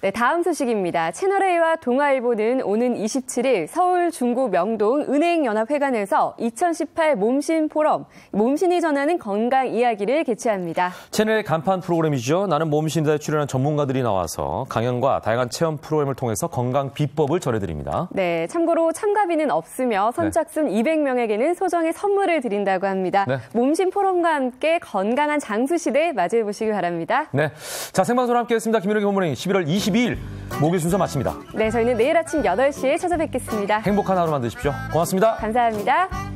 네, 다음 소식입니다. 채널A와 동아일보는 오는 27일 서울 중구 명동 은행연합회관에서 2018 몸신 포럼, 몸신이 전하는 건강 이야기를 개최합니다. 채널의 간판 프로그램이죠. 나는 몸신다에 출연한 전문가들이 나와서 강연과 다양한 체험 프로그램을 통해서 건강 비법을 전해드립니다. 네, 참고로 참가비는 없으며 선착순 200명에게는 소정의 선물을 드린다고 합니다. 네. 몸신 포럼과 함께 건강한 장수시대 맞이해보시기 바랍니다. 네, 자 생방송으로 함께했습니다. 김민욱의 굿모닝 11월 22일 목요일 순서 마칩니다. 네, 저희는 내일 아침 8시에 찾아뵙겠습니다. 행복한 하루 만드십시오. 고맙습니다. 감사합니다.